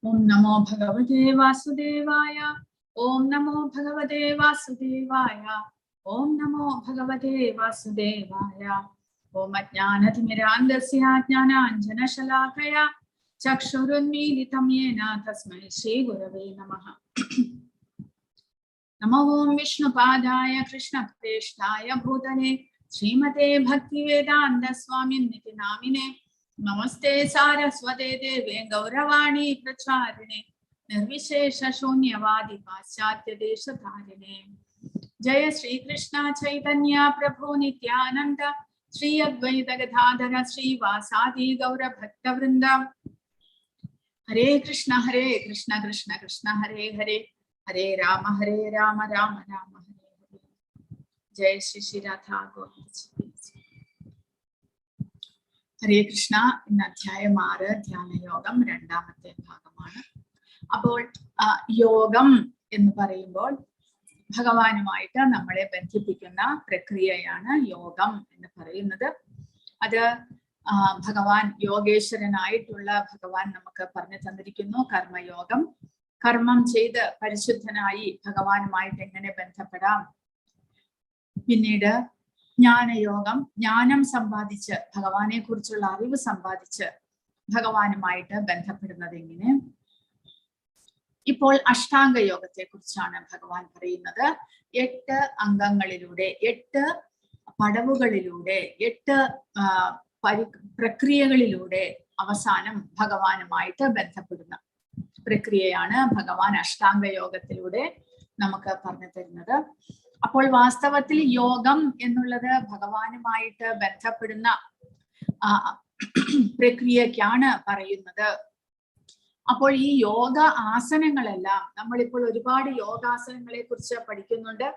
Om Namo Bhagavate Vasudevaya. Om Namo Bhagavate Vasudevaya. Om Namo Bhagavate Vasudevaya. Om Ajnanathmirandasya Jnananjana Shalakaya Chakshurunmilitam Yena Tasmai Shri Gurave Namaha. Namo Om Vishnupadaya Krishna Prestaya Bhutale Srimate Bhaktivedanta Swaminiti Namine. Namaste Saraswate Deve Gauravani Pracharine Nirvishesha Shunyavadi Paschatya Deshatharine. Jaya Sri Krishna Chaitanya Prabhu Nityananda Sri Advaita Gadadhara Sri Vasadi Gaura Bhakta Vrinda. Hare Krishna Krishna Krishna Hare Hare Hare Rama Rama Rama Hare Hare. Jai Shri Shri Radha Govinda. Hare Krishna, in Adhyayam 6 Dhyana Yogam, രണ്ടാമത്തെ ഭാഗമാണ്. അപ്പോൾ യോഗം എന്ന് പറയുമ്പോൾ ഭഗവാനുമായിട്ട് നമ്മളെ ബന്ധിപ്പിക്കുന്ന പ്രക്രിയയാണ് യോഗം എന്ന് പറയുന്നത്. അത് ഭഗവാൻ യോഗേശ്വരനായിട്ടുള്ള ഭഗവാൻ നമുക്ക് പറഞ്ഞു തന്നിരിക്കുന്നു. കർമ്മയോഗം, കർമ്മം ചെയ്ത് പരിശുദ്ധനായി ഭഗവാനുമായിട്ട് എങ്ങനെ ബന്ധപ്പെടാം. പിന്നീട് ജ്ഞാനയോഗം, ജ്ഞാനം സമ്പാദിച്ച് ഭഗവാനെ കുറിച്ചുള്ള അറിവ് സമ്പാദിച്ച് ഭഗവാനുമായിട്ട് ബന്ധപ്പെടുന്നത് എങ്ങനെ. ഇപ്പോൾ അഷ്ടാംഗ യോഗത്തെ കുറിച്ചാണ് ഭഗവാൻ പറയുന്നത്. 8 അംഗങ്ങളിലൂടെ, 8 പടവുകളിലൂടെ, 8 പ്രക്രിയകളിലൂടെ അവസാനം ഭഗവാനുമായിട്ട് ബന്ധപ്പെടുന്ന പ്രക്രിയയാണ് ഭഗവാൻ അഷ്ടാംഗ യോഗത്തിലൂടെ നമുക്ക് പറഞ്ഞു തരുന്നത്. അപ്പോൾ വാസ്തവത്തിൽ യോഗം എന്നുള്ളത് ഭഗവാനുമായിട്ട് ബന്ധപ്പെടുന്ന പ്രക്രിയക്കാണ് പറയുന്നത്. അപ്പോൾ ഈ യോഗ ആസനങ്ങളെല്ലാം, നമ്മളിപ്പോൾ ഒരുപാട് യോഗാസനങ്ങളെ കുറിച്ച് പഠിക്കുന്നുണ്ട്.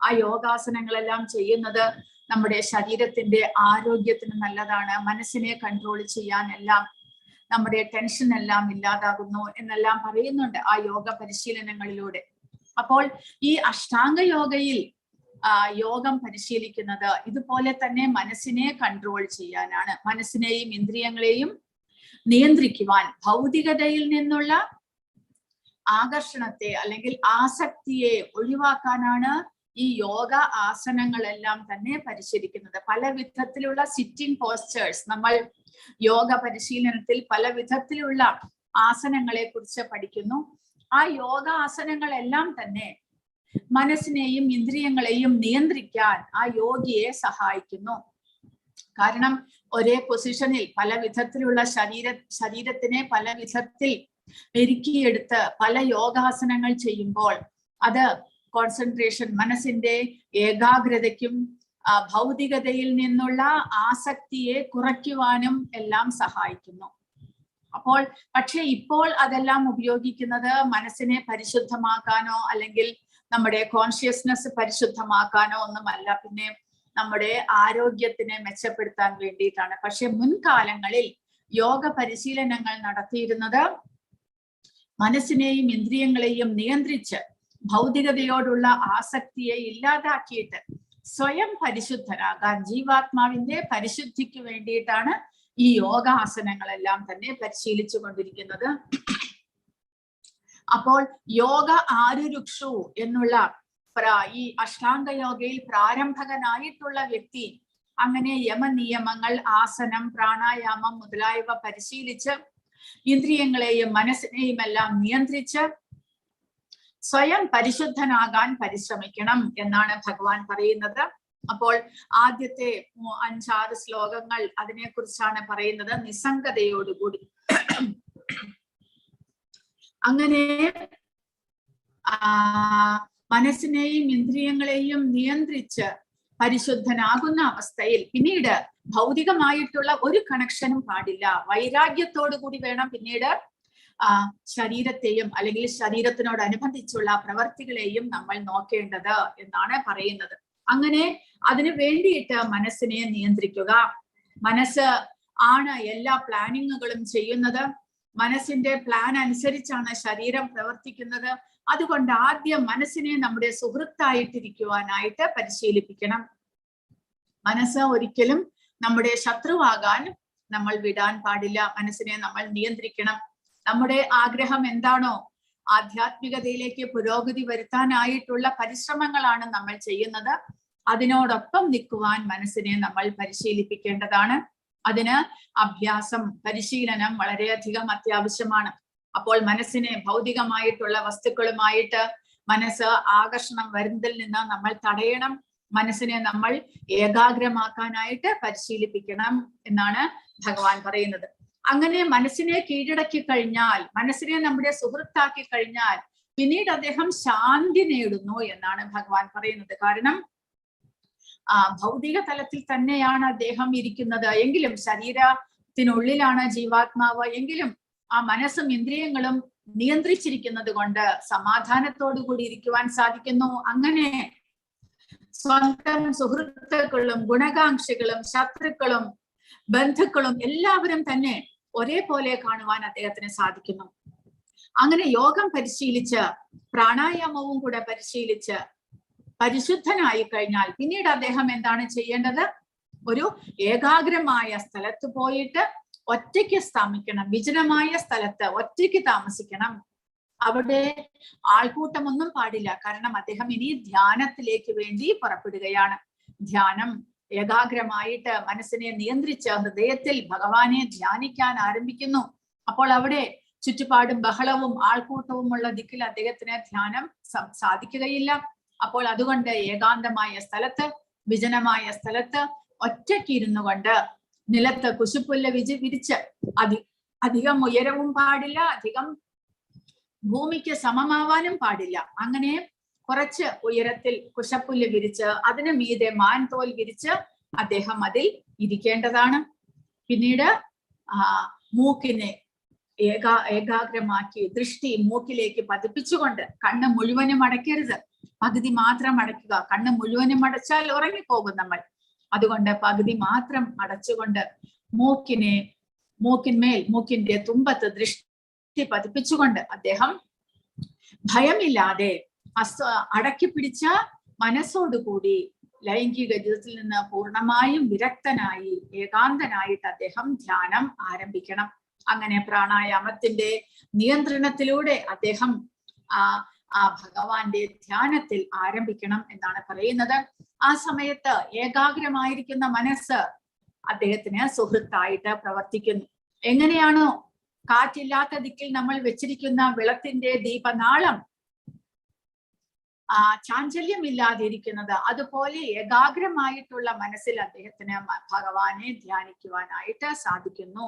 ആ യോഗാസനങ്ങളെല്ലാം ചെയ്യുന്നത് നമ്മുടെ ശരീരത്തിന്റെ ആരോഗ്യത്തിന് നല്ലതാണ്. മനസ്സിനെ കൺട്രോൾ ചെയ്യാനെല്ലാം, നമ്മുടെ ടെൻഷൻ എല്ലാം ഇല്ലാതാകുന്നു എന്നെല്ലാം പറയുന്നുണ്ട് ആ യോഗ പരിശീലനങ്ങളിലൂടെ. അപ്പോൾ ഈ അഷ്ടാംഗ യോഗയിൽ യോഗം പരിശീലിക്കുന്നത് ഇതുപോലെ തന്നെ മനസ്സിനെ കൺട്രോൾ ചെയ്യാനാണ്. മനസ്സിനെയും ഇന്ദ്രിയങ്ങളെയും നിയന്ത്രിക്കുവാൻ, ഭൗതികതയിൽ നിന്നുള്ള ആകർഷണത്തെ അല്ലെങ്കിൽ ആസക്തിയെ ഒഴിവാക്കാനാണ് ഈ യോഗ ആസനങ്ങളെല്ലാം തന്നെ പരിശീലിക്കുന്നത്. പല വിധത്തിലുള്ള സിറ്റിംഗ് പോസ്ചേഴ്സ്, നമ്മൾ യോഗ പരിശീലനത്തിൽ പല വിധത്തിലുള്ള ആസനങ്ങളെ കുറിച്ച് പഠിക്കുന്നു. ആ യോഗ ആസനങ്ങളെല്ലാം തന്നെ മനസ്സിനെയും ഇന്ദ്രിയങ്ങളെയും നിയന്ത്രിക്കാൻ ആ യോഗിയെ സഹായിക്കുന്നു. കാരണം ഒരേ പൊസിഷനിൽ പല വിധത്തിലുള്ള ശരീരത്തിനെ പല വിധത്തിൽ ഒരുക്കിയെടുത്ത് പല യോഗാസനങ്ങൾ ചെയ്യുമ്പോൾ അത് കോൺസെൻട്രേഷൻ, മനസ്സിന്റെ ഏകാഗ്രതയ്ക്കും ഭൗതികതയിൽ നിന്നുള്ള ആസക്തിയെ കുറയ്ക്കുവാനും എല്ലാം സഹായിക്കുന്നു. അപ്പോൾ പക്ഷെ ഇപ്പോൾ അതെല്ലാം ഉപയോഗിക്കുന്നത് മനസ്സിനെ പരിശുദ്ധമാക്കാനോ അല്ലെങ്കിൽ നമ്മുടെ കോൺഷ്യസ്നെസ് പരിശുദ്ധമാക്കാനോ ഒന്നുമല്ല, പിന്നെ നമ്മുടെ ആരോഗ്യത്തിനെ മെച്ചപ്പെടുത്താൻ വേണ്ടിയിട്ടാണ്. പക്ഷെ മുൻകാലങ്ങളിൽ യോഗ പരിശീലനങ്ങൾ നടത്തിയിരുന്നത് മനസ്സിനെയും ഇന്ദ്രിയങ്ങളെയും നിയന്ത്രിച്ച് ഭൗതികതയോടുള്ള ആസക്തിയെ ഇല്ലാതാക്കിയിട്ട് സ്വയം പരിശുദ്ധരാകാൻ, ജീവാത്മാവിന്റെ പരിശുദ്ധിക്ക് വേണ്ടിയിട്ടാണ് ഈ യോഗാസനങ്ങളെല്ലാം തന്നെ പരിശീലിച്ചു കൊണ്ടിരിക്കുന്നത്. അപ്പോൾ യോഗ ആരുരുക്ഷു എന്നുള്ള ഈ അഷ്ടാംഗ യോഗയിൽ പ്രാരംഭകനായിട്ടുള്ള വ്യക്തി അങ്ങനെ യമനിയമങ്ങൾ, ആസനം, പ്രാണായാമം മുതലായവ പരിശീലിച്ച് ഇന്ദ്രിയങ്ങളെയും മനസ്സിനെയും എല്ലാം നിയന്ത്രിച്ച് സ്വയം പരിശുദ്ധനാകാൻ പരിശ്രമിക്കണം എന്നാണ് ഭഗവാൻ പറയുന്നത്. അപ്പോൾ ആദ്യത്തെ 5-6 ശ്ലോകങ്ങൾ അതിനെക്കുറിച്ചാണ് പറയുന്നത്, നിസ്സംഗതയോടുകൂടി. അങ്ങനെ മനസ്സിനെയും ഇന്ദ്രിയങ്ങളെയും നിയന്ത്രിച്ച് പരിശുദ്ധനാകുന്ന അവസ്ഥയിൽ പിന്നീട് ഭൗതികമായിട്ടുള്ള ഒരു കണക്ഷനും പാടില്ല. വൈരാഗ്യത്തോടു കൂടി വേണം പിന്നീട് ശരീരത്തെയും അല്ലെങ്കിൽ ശരീരത്തിനോടനുബന്ധിച്ചുള്ള പ്രവർത്തികളെയും നമ്മൾ നോക്കേണ്ടത് എന്നാണ് പറയുന്നത്. അങ്ങനെ അതിനു വേണ്ടിയിട്ട് മനസ്സിനെ നിയന്ത്രിക്കുക. മനസ്സ് ആണ് എല്ലാ പ്ലാനിങ്ങുകളും ചെയ്യുന്നത്. മനസ്സിന്റെ പ്ലാൻ അനുസരിച്ചാണ് ശരീരം പ്രവർത്തിക്കുന്നത്. അതുകൊണ്ട് ആദ്യം മനസ്സിനെ നമ്മുടെ സുഹൃത്തായിട്ടിരിക്കുവാനായിട്ട് പരിശീലിപ്പിക്കണം. മനസ്സ് ഒരിക്കലും നമ്മുടെ ശത്രുവാകാൻ നമ്മൾ വിടാൻ പാടില്ല. മനസ്സിനെ നമ്മൾ നിയന്ത്രിക്കണം. നമ്മുടെ ആഗ്രഹം എന്താണോ, ആധ്യാത്മികതയിലേക്ക് പുരോഗതി വരുത്താനായിട്ടുള്ള പരിശ്രമങ്ങളാണ് നമ്മൾ ചെയ്യുന്നത്. അതിനോടൊപ്പം നിൽക്കുവാൻ മനസ്സിനെ നമ്മൾ പരിശീലിപ്പിക്കേണ്ടതാണ്. അതിന് അഭ്യാസം, പരിശീലനം വളരെയധികം അത്യാവശ്യമാണ്. അപ്പോൾ മനസ്സിനെ ഭൗതികമായിട്ടുള്ള വസ്തുക്കളുമായിട്ട് മനസ്സ് ആകർഷണം വരുന്നതിൽ നിന്ന് നമ്മൾ തടയണം. മനസ്സിനെ നമ്മൾ ഏകാഗ്രമാക്കാനായിട്ട് പരിശീലിപ്പിക്കണം എന്നാണ് ഭഗവാൻ പറയുന്നത്. അങ്ങനെ മനസ്സിനെ കീഴടക്കി കഴിഞ്ഞാൽ, മനസ്സിനെ നമ്മുടെ സുഹൃത്താക്കി കഴിഞ്ഞാൽ പിന്നീട് അദ്ദേഹം ശാന്തി നേടുന്നു എന്നാണ് ഭഗവാൻ പറയുന്നത്. കാരണം ഭൗതിക തലത്തിൽ തന്നെയാണ് അദ്ദേഹം ഇരിക്കുന്നത് എങ്കിലും, ശരീരത്തിനുള്ളിലാണ് ജീവാത്മാവ് എങ്കിലും ആ മനസ്സും ഇന്ദ്രിയങ്ങളും നിയന്ത്രിച്ചിരിക്കുന്നത് കൊണ്ട് സമാധാനത്തോടു കൂടി ഇരിക്കുവാൻ സാധിക്കുന്നു. അങ്ങനെ സ്വന്തം സുഹൃത്തുക്കളും ഗുണകാംക്ഷികളും ശത്രുക്കളും ബന്ധുക്കളും എല്ലാവരും തന്നെ ഒരേപോലെ കാണുവാൻ അദ്ദേഹത്തിന് സാധിക്കുന്നു. അങ്ങനെ യോഗം പരിശീലിച്ച് പ്രാണായാമവും കൂടെ പരിശീലിച്ച് പരിശുദ്ധനായി കഴിഞ്ഞാൽ പിന്നീട് അദ്ദേഹം എന്താണ് ചെയ്യേണ്ടത്? ഒരു ഏകാഗ്രമായ സ്ഥലത്ത് പോയിട്ട് ഒറ്റയ്ക്ക് താമസിക്കണം. വിജനമായ സ്ഥലത്ത് ഒറ്റയ്ക്ക് താമസിക്കണം. അവിടെ ആൾക്കൂട്ടമൊന്നും പാടില്ല. കാരണം അദ്ദേഹം ഇനി ധ്യാനത്തിലേക്ക് വേണ്ടി പുറപ്പെടുകയാണ്. ധ്യാനം ഏകാഗ്രമായിട്ട് മനസ്സിനെ നിയന്ത്രിച്ച് ഹൃദയത്തിൽ ഭഗവാനെ ധ്യാനിക്കാൻ ആരംഭിക്കുന്നു. അപ്പോൾ അവിടെ ചുറ്റുപാടും ബഹളവും ആൾക്കൂട്ടവും ഉള്ള ദിക്കിൽ അദ്ദേഹത്തിന് ധ്യാനം സാധിക്കുകയില്ല. അപ്പോൾ അതുകൊണ്ട് ഏകാന്തമായ സ്ഥലത്ത്, വിജനമായ സ്ഥലത്ത് ഒറ്റയ്ക്ക് ഇരുന്നു കൊണ്ട് നിലത്ത് കുശുപുല്ല് വിരിച്ച് അധികം ഉയരവും പാടില്ല, അധികം ഭൂമിക്ക് സമമാവാനും പാടില്ല. അങ്ങനെ കുറച്ച് ഉയരത്തിൽ കുശപ്പുല്ല് വിരിച്ച് അതിന് മീതെ മാൻതോൽ വിരിച്ച് അദ്ദേഹം അതിൽ ഇരിക്കേണ്ടതാണ്. പിന്നീട് മൂക്കിനെ ഏകാഗ്രമാക്കി ദൃഷ്ടി മൂക്കിലേക്ക് പതിപ്പിച്ചുകൊണ്ട്, കണ്ണ് മുഴുവനും അടയ്ക്കരുത്, പകുതി മാത്രം അടയ്ക്കുക. കണ്ണ് മുഴുവനും അടച്ചാൽ ഉറങ്ങിപ്പോകും നമ്മൾ. അതുകൊണ്ട് പകുതി മാത്രം അടച്ചുകൊണ്ട് മൂക്കിന്റെ തുമ്പത്ത് ദൃഷ്ടി പതിപ്പിച്ചുകൊണ്ട് അദ്ദേഹം ഭയമില്ലാതെ അടക്കി പിടിച്ച മനസ്സോടുകൂടി ലൈംഗിക ജീവിതത്തിൽ നിന്ന് പൂർണ്ണമായും വിരക്തനായി ഏകാന്തനായിട്ട് അദ്ദേഹം ധ്യാനം ആരംഭിക്കണം. അങ്ങനെ പ്രാണായാമത്തിന്റെ നിയന്ത്രണത്തിലൂടെ അദ്ദേഹം ആ ഭഗവാന്റെ ധ്യാനത്തിൽ ആരംഭിക്കണം എന്നാണ് പറയുന്നത്. ആ സമയത്ത് ഏകാഗ്രമായിരിക്കുന്ന മനസ്സ് അദ്ദേഹത്തിന് സുഹൃത്തായിട്ട് പ്രവർത്തിക്കുന്നു. എങ്ങനെയാണോ കാറ്റില്ലാത്ത ദിക്കിൽ നമ്മൾ വെച്ചിരിക്കുന്ന വിളക്കിന്റെ ദീപനാളം ചാഞ്ചല്യമില്ലാതിരിക്കുന്നത്, അതുപോലെ ഏകാഗ്രമായിട്ടുള്ള മനസ്സിൽ അദ്ദേഹത്തിന് ഭഗവാനെ ധ്യാനിക്കുവാനായിട്ട് സാധിക്കുന്നു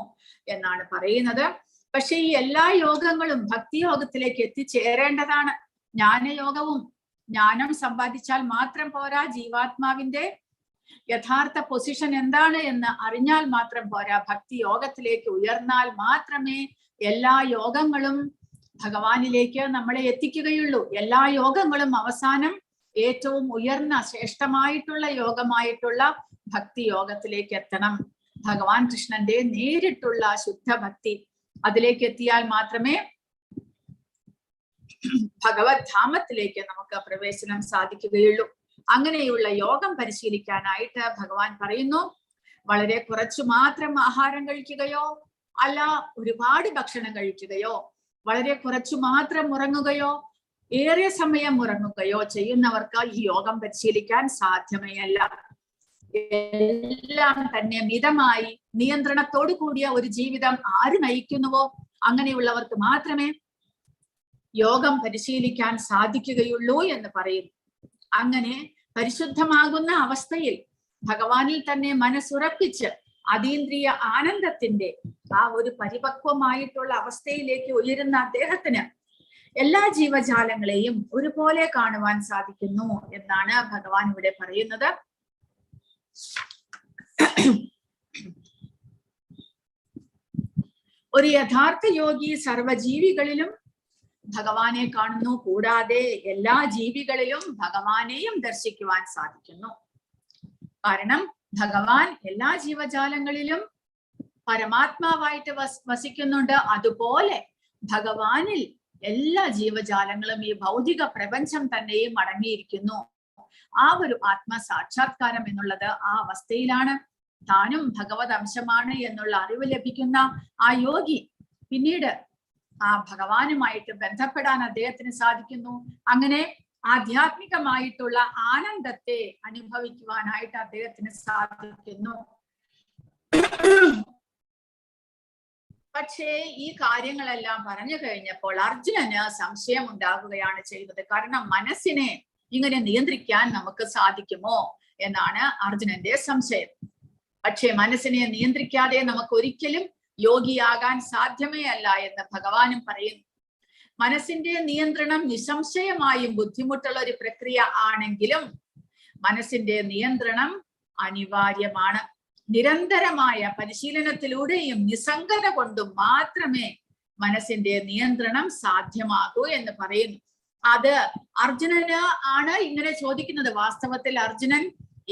എന്നാണ് പറയുന്നത്. പക്ഷെ ഈ എല്ലാ യോഗങ്ങളും ഭക്തിയോഗത്തിലേക്ക് എത്തിച്ചേരേണ്ടതാണ്. ജ്ഞാനയോഗവും ജ്ഞാനം സമ്പാദിച്ചാൽ മാത്രം പോരാ. ജീവാത്മാവിന്റെ യഥാർത്ഥ പൊസിഷൻ എന്താണ് എന്ന് അറിഞ്ഞാൽ മാത്രം പോരാ. ഭക്തി യോഗത്തിലേക്ക് ഉയർന്നാൽ മാത്രമേ എല്ലാ യോഗങ്ങളും ഭഗവാനിലേക്ക് നമ്മളെ എത്തിക്കുകയുള്ളൂ. എല്ലാ യോഗങ്ങളും അവസാനം ഏറ്റവും ഉയർന്ന ശ്രേഷ്ഠമായിട്ടുള്ള യോഗമായിട്ടുള്ള ഭക്തി യോഗത്തിലേക്ക് എത്തണം. ഭഗവാൻ കൃഷ്ണന്റെ നേരിട്ടുള്ള ശുദ്ധഭക്തി അതിലേക്ക് എത്തിയാൽ മാത്രമേ ഭഗവത് ധാമത്തിലേക്ക് നമുക്ക് പ്രവേശനം സാധിക്കുകയുള്ളൂ. അങ്ങനെയുള്ള യോഗം പരിശീലിക്കാനായിട്ട് ഭഗവാൻ പറയുന്നു, വളരെ കുറച്ചു മാത്രം ആഹാരം കഴിക്കുകയോ അല്ല ഒരുപാട് ഭക്ഷണം കഴിക്കുകയോ, വളരെ കുറച്ചു മാത്രം ഉറങ്ങുകയോ ഏറെ സമയം ഉറങ്ങുകയോ ചെയ്യുന്നവർക്ക് ഈ യോഗം പരിശീലിക്കാൻ സാധ്യമേ അല്ല. എല്ലാം തന്നെ മിതമായി നിയന്ത്രണത്തോടു കൂടിയ ഒരു ജീവിതം ആര് നയിക്കുന്നുവോ അങ്ങനെയുള്ളവർക്ക് മാത്രമേ യോഗം പരിശീലിക്കാൻ സാധിക്കുകയുള്ളൂ എന്ന് പറയുന്നു. അങ്ങനെ പരിശുദ്ധമാകുന്ന അവസ്ഥയിൽ ഭഗവാനിൽ തന്നെ മനസ്സുറപ്പിച്ച് അതീന്ദ്രിയ ആനന്ദത്തിന്റെ ആ ഒരു പരിപക്വമായിട്ടുള്ള അവസ്ഥയിലേക്ക് ഉയരുന്ന അദ്ദേഹത്തിന് എല്ലാ ജീവജാലങ്ങളെയും ഒരുപോലെ കാണുവാൻ സാധിക്കുന്നു എന്നാണ് ഭഗവാൻ ഇവിടെ പറയുന്നത്. ഒരു യഥാർത്ഥ യോഗി സർവജീവികളിലും ഭഗവാനെ കാണുന്നു. കൂടാതെ എല്ലാ ജീവികളിലും ഭഗവാനെയും ദർശിക്കുവാൻ സാധിക്കുന്നു. കാരണം ഭഗവാൻ എല്ലാ ജീവജാലങ്ങളിലും പരമാത്മാവായിട്ട് വസിക്കുന്നുണ്ട്. അതുപോലെ ഭഗവാനിൽ എല്ലാ ജീവജാലങ്ങളും ഈ ഭൗതിക പ്രപഞ്ചം തന്നെയും അടങ്ങിയിരിക്കുന്നു. ആ ഒരു ആത്മസാക്ഷാത്കാരം എന്നുള്ളത് ആ അവസ്ഥയിലാണ്. താനും ഭഗവത് അംശമാണ് എന്നുള്ള അറിവ് ലഭിക്കുന്ന ആ യോഗി പിന്നീട് ആ ഭഗവാനുമായിട്ട് ബന്ധപ്പെടാൻ അദ്ദേഹത്തിന് സാധിക്കുന്നു. അങ്ങനെ ആധ്യാത്മികമായിട്ടുള്ള ആനന്ദത്തെ അനുഭവിക്കുവാനായിട്ട് അദ്ദേഹത്തിന് സാധിക്കുന്നു. പക്ഷേ ഈ കാര്യങ്ങളെല്ലാം പറഞ്ഞു കഴിഞ്ഞപ്പോൾ അർജുനന് സംശയം ഉണ്ടാകുകയാണ് ചെയ്തത്. കാരണം മനസ്സിനെ ഇങ്ങനെ നിയന്ത്രിക്കാൻ നമുക്ക് സാധിക്കുമോ എന്നാണ് അർജുനന്റെ സംശയം. പക്ഷേ മനസ്സിനെ നിയന്ത്രിക്കാതെ നമുക്ക് ഒരിക്കലും യോഗിയാകാൻ സാധ്യമേ അല്ല എന്ന് ഭഗവാനും പറയുന്നു. മനസ്സിന്റെ നിയന്ത്രണം നിസ്സംശയമായും ബുദ്ധിമുട്ടുള്ള ഒരു പ്രക്രിയ ആണെങ്കിലും മനസ്സിന്റെ നിയന്ത്രണം അനിവാര്യമാണ്. നിരന്തരമായ പരിശീലനത്തിലൂടെയും നിസ്സംഗത കൊണ്ടും മാത്രമേ മനസ്സിന്റെ നിയന്ത്രണം സാധ്യമാകൂ എന്ന് പറയുന്നു. അത് അർജുനന് ആണ് ഇങ്ങനെ ചോദിക്കുന്നത്. വാസ്തവത്തിൽ അർജുനൻ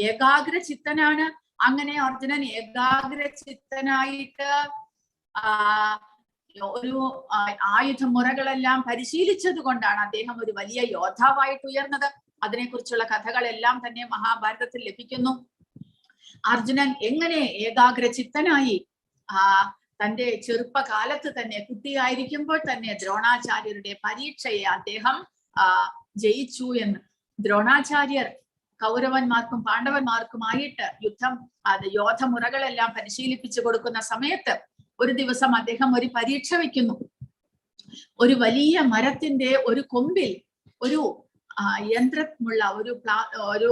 ഏകാഗ്ര ചിത്തനാണ്. അങ്ങനെ അർജുനൻ ഏകാഗ്ര ചിത്തനായിട്ട് ഒരു ആയുധമുറകളെല്ലാം പരിശീലിച്ചത് കൊണ്ടാണ് അദ്ദേഹം ഒരു വലിയ യോദ്ധാവായിട്ട് ഉയർന്നത്. അതിനെക്കുറിച്ചുള്ള കഥകളെല്ലാം തന്നെ മഹാഭാരതത്തിൽ ലഭിക്കുന്നു. അർജുനൻ എങ്ങനെ ഏകാഗ്ര ചിത്തനായി തന്റെ ചെറുപ്പകാലത്ത് തന്നെ, കുട്ടിയായിരിക്കുമ്പോൾ തന്നെ ദ്രോണാചാര്യരുടെ പരീക്ഷയെ അദ്ദേഹം ജയിച്ചു എന്ന്. ദ്രോണാചാര്യർ കൗരവന്മാർക്കും പാണ്ഡവന്മാർക്കുമായിട്ട് യോധമുറകളെല്ലാം പരിശീലിപ്പിച്ചു കൊടുക്കുന്ന സമയത്ത് ഒരു ദിവസം അദ്ദേഹം ഒരു പരീക്ഷ വെക്കുന്നു. ഒരു വലിയ മരത്തിന്റെ ഒരു കൊമ്പിൽ ഒരു യന്ത്രമുള്ള ഒരു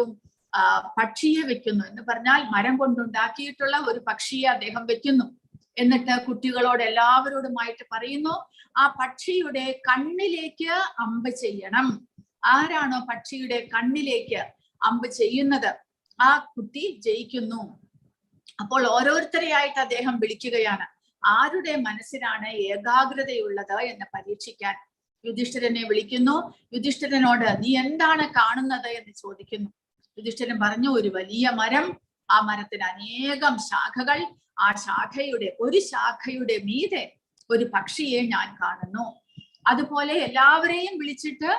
പക്ഷിയെ വെക്കുന്നു. എന്ന് പറഞ്ഞാൽ മരം കൊണ്ടുണ്ടാക്കിയിട്ടുള്ള ഒരു പക്ഷിയെ അദ്ദേഹം വെക്കുന്നു. എന്നിട്ട് കുട്ടികളോട് എല്ലാവരോടുമായിട്ട് പറയുന്നു, ആ പക്ഷിയുടെ കണ്ണിലേക്ക് അമ്പ് ചെയ്യണം. ആരാണോ പക്ഷിയുടെ കണ്ണിലേക്ക് അമ്പ് ചെയ്യുന്നത് ആ കുട്ടി ജയിക്കുന്നു. അപ്പോൾ ഓരോരുത്തരെയായിട്ട് അദ്ദേഹം വിളിക്കുകയാണ്. ആരുടെ മനസ്സിലാണ് ഏകാഗ്രതയുള്ളത് എന്ന് പരീക്ഷിക്കാൻ യുധിഷ്ഠിരനെ വിളിക്കുന്നു. യുധിഷ്ഠിരനോട് നീ എന്താണ് കാണുന്നത് എന്ന് ചോദിക്കുന്നു. യുധിഷ്ഠിരൻ പറഞ്ഞു, ഒരു വലിയ മരം, ആ മരത്തിന് അനേകം ശാഖകൾ, ആ ഒരു ശാഖയുടെ മീതെ ഒരു പക്ഷിയെ ഞാൻ കാണുന്നു. അതുപോലെ എല്ലാവരെയും വിളിച്ചിട്ട്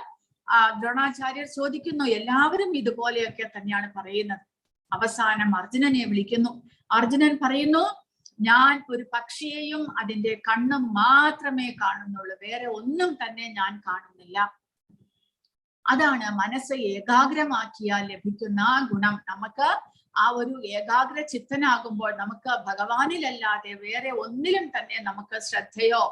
ദ്രോണാചാര്യർ ചോദിക്കുന്നു, എല്ലാവരും ഇതുപോലെയൊക്കെ തന്നെയാണ് പറയുന്നത്. അവസാനം അർജുനനെ വിളിക്കുന്നു. അർജുനൻ പറയുന്നു, ഞാൻ ഒരു പക്ഷിയെയും അതിന്റെ കണ്ണും മാത്രമേ കാണുന്നുള്ളൂ, വേറെ ഒന്നും തന്നെ ഞാൻ കാണുന്നില്ല. അതാണ് മനസ്സ് ഏകാഗ്രമാക്കിയാൽ ലഭിക്കുന്ന ഗുണം. നമുക്ക് ആ ഒരു ഏകാഗ്ര ചിത്തനാകുമ്പോൾ നമുക്ക് ഭഗവാനിലല്ലാതെ വേറെ ഒന്നിലും തന്നെ നമുക്ക് ശ്രദ്ധയോ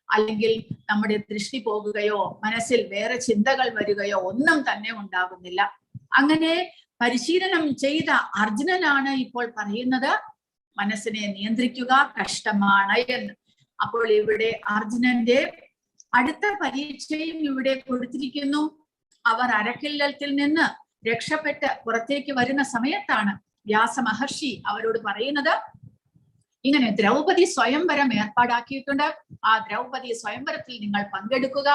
അല്ലെങ്കിൽ നമ്മുടെ ദൃഷ്ടി പോകുകയോ മനസ്സിൽ വേറെ ചിന്തകൾ വരികയോ ഒന്നും തന്നെ ഉണ്ടാകുന്നില്ല. അങ്ങനെ പരിശീലനം ചെയ്ത അർജുനനാണ് ഇപ്പോൾ പറയുന്നത് മനസ്സിനെ നിയന്ത്രിക്കുക കഷ്ടമാണ് എന്ന്. അപ്പോൾ ഇവിടെ അർജുനന്റെ അടുത്ത പരീക്ഷയും ഇവിടെ കൊടുത്തിരിക്കുന്നു. അവർ അരക്കില്ലത്തിൽ നിന്ന് രക്ഷപ്പെട്ട് പുറത്തേക്ക് വരുന്ന സമയത്താണ് വ്യാസ മഹർഷി അവരോട് പറയുന്നത്, ഇങ്ങനെ ദ്രൗപദി സ്വയംവരം ഏർപ്പാടാക്കിയിട്ടുണ്ട്, ആ ദ്രൗപദി സ്വയംവരത്തിൽ നിങ്ങൾ പങ്കെടുക്കുക.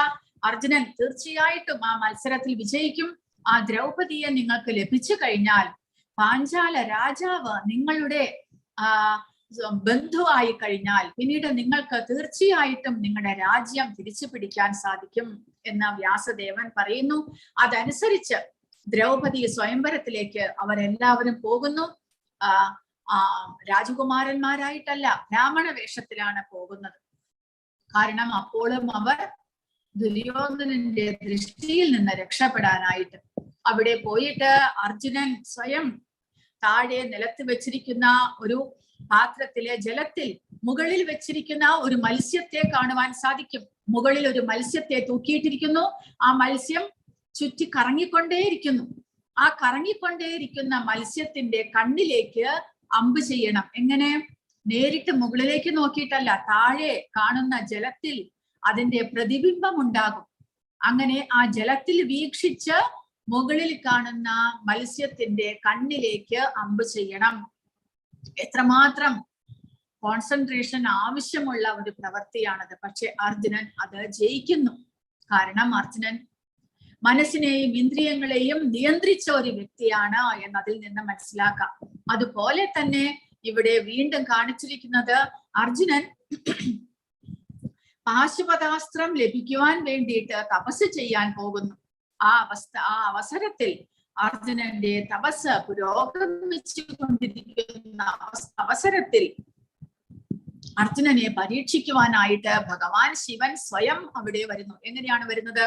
അർജുനൻ തീർച്ചയായിട്ടും ആ മത്സരത്തിൽ വിജയിക്കും. ആ ദ്രൗപദിയെ നിങ്ങൾക്ക് ലഭിച്ചു കഴിഞ്ഞാൽ പാഞ്ചാല രാജാവ് നിങ്ങളുടെ ബന്ധുവായി കഴിഞ്ഞാൽ പിന്നീട് നിങ്ങൾക്ക് തീർച്ചയായിട്ടും നിങ്ങളുടെ രാജ്യം തിരിച്ചു പിടിക്കാൻ സാധിക്കും എന്ന് വ്യാസദേവൻ പറയുന്നു. അതനുസരിച്ച് ദ്രൗപദി സ്വയംവരത്തിലേക്ക് അവരെല്ലാവരും പോകുന്നു. രാജകുമാരന്മാരായിട്ടല്ല, ബ്രാഹ്മണ വേഷത്തിലാണ് പോകുന്നത്. കാരണം അപ്പോഴും അവർ ദുര്യോധനന്റെ ദൃഷ്ടിയിൽ നിന്ന് രക്ഷപ്പെടാനായിട്ട് അവിടെ പോയിട്ട് അർജുനൻ സ്വയം താഴെ നിലത്ത് വെച്ചിരിക്കുന്ന ഒരു പാത്രത്തിലെ ജലത്തിൽ മുകളിൽ വെച്ചിരിക്കുന്ന ഒരു മത്സ്യത്തെ കാണുവാൻ സാധിക്കും. മുകളിൽ ഒരു മത്സ്യത്തെ തൂക്കിയിട്ടിരിക്കുന്നു. ആ മത്സ്യം ചുറ്റി കറങ്ങിക്കൊണ്ടേയിരിക്കുന്നു. ആ കറങ്ങിക്കൊണ്ടേയിരിക്കുന്ന മത്സ്യത്തിന്റെ കണ്ണിലേക്ക് അമ്പ് ചെയ്യണം. എങ്ങനെ? നേരിട്ട് മുകളിലേക്ക് നോക്കിയിട്ടല്ല, താഴെ കാണുന്ന ജലത്തിൽ അതിന്റെ പ്രതിബിംബം ഉണ്ടാകും. അങ്ങനെ ആ ജലത്തിൽ വീക്ഷിച്ച് മുകളിൽ കാണുന്ന മത്സ്യത്തിന്റെ കണ്ണിലേക്ക് അമ്പ് ചെയ്യണം. എത്രമാത്രം കോൺസെൻട്രേഷൻ ആവശ്യമുള്ള ഒരു പ്രവൃത്തിയാണത്. പക്ഷെ അർജുനൻ അത് ജയിക്കുന്നു. കാരണം അർജുനൻ മനസ്സിനെയും ഇന്ദ്രിയങ്ങളെയും നിയന്ത്രിച്ച ഒരു വ്യക്തിയാണ് എന്നതിൽ നിന്ന് മനസ്സിലാക്കാം. അതുപോലെ തന്നെ ഇവിടെ വീണ്ടും കാണിച്ചിരിക്കുന്നത് അർജുനൻ പാശുപതാസ്ത്രം ലഭിക്കുവാൻ വേണ്ടിയിട്ട് തപസ് ചെയ്യാൻ പോകുന്നു. ആ അവസരത്തിൽ അർജുനന്റെ തപസ് പുരോഗമിച്ചു കൊണ്ടിരിക്കുന്ന അവസരത്തിൽ അർജുനനെ പരീക്ഷിക്കുവാനായിട്ട് ഭഗവാൻ ശിവൻ സ്വയം അവിടെ വരുന്നു. എങ്ങനെയാണ് വരുന്നത്?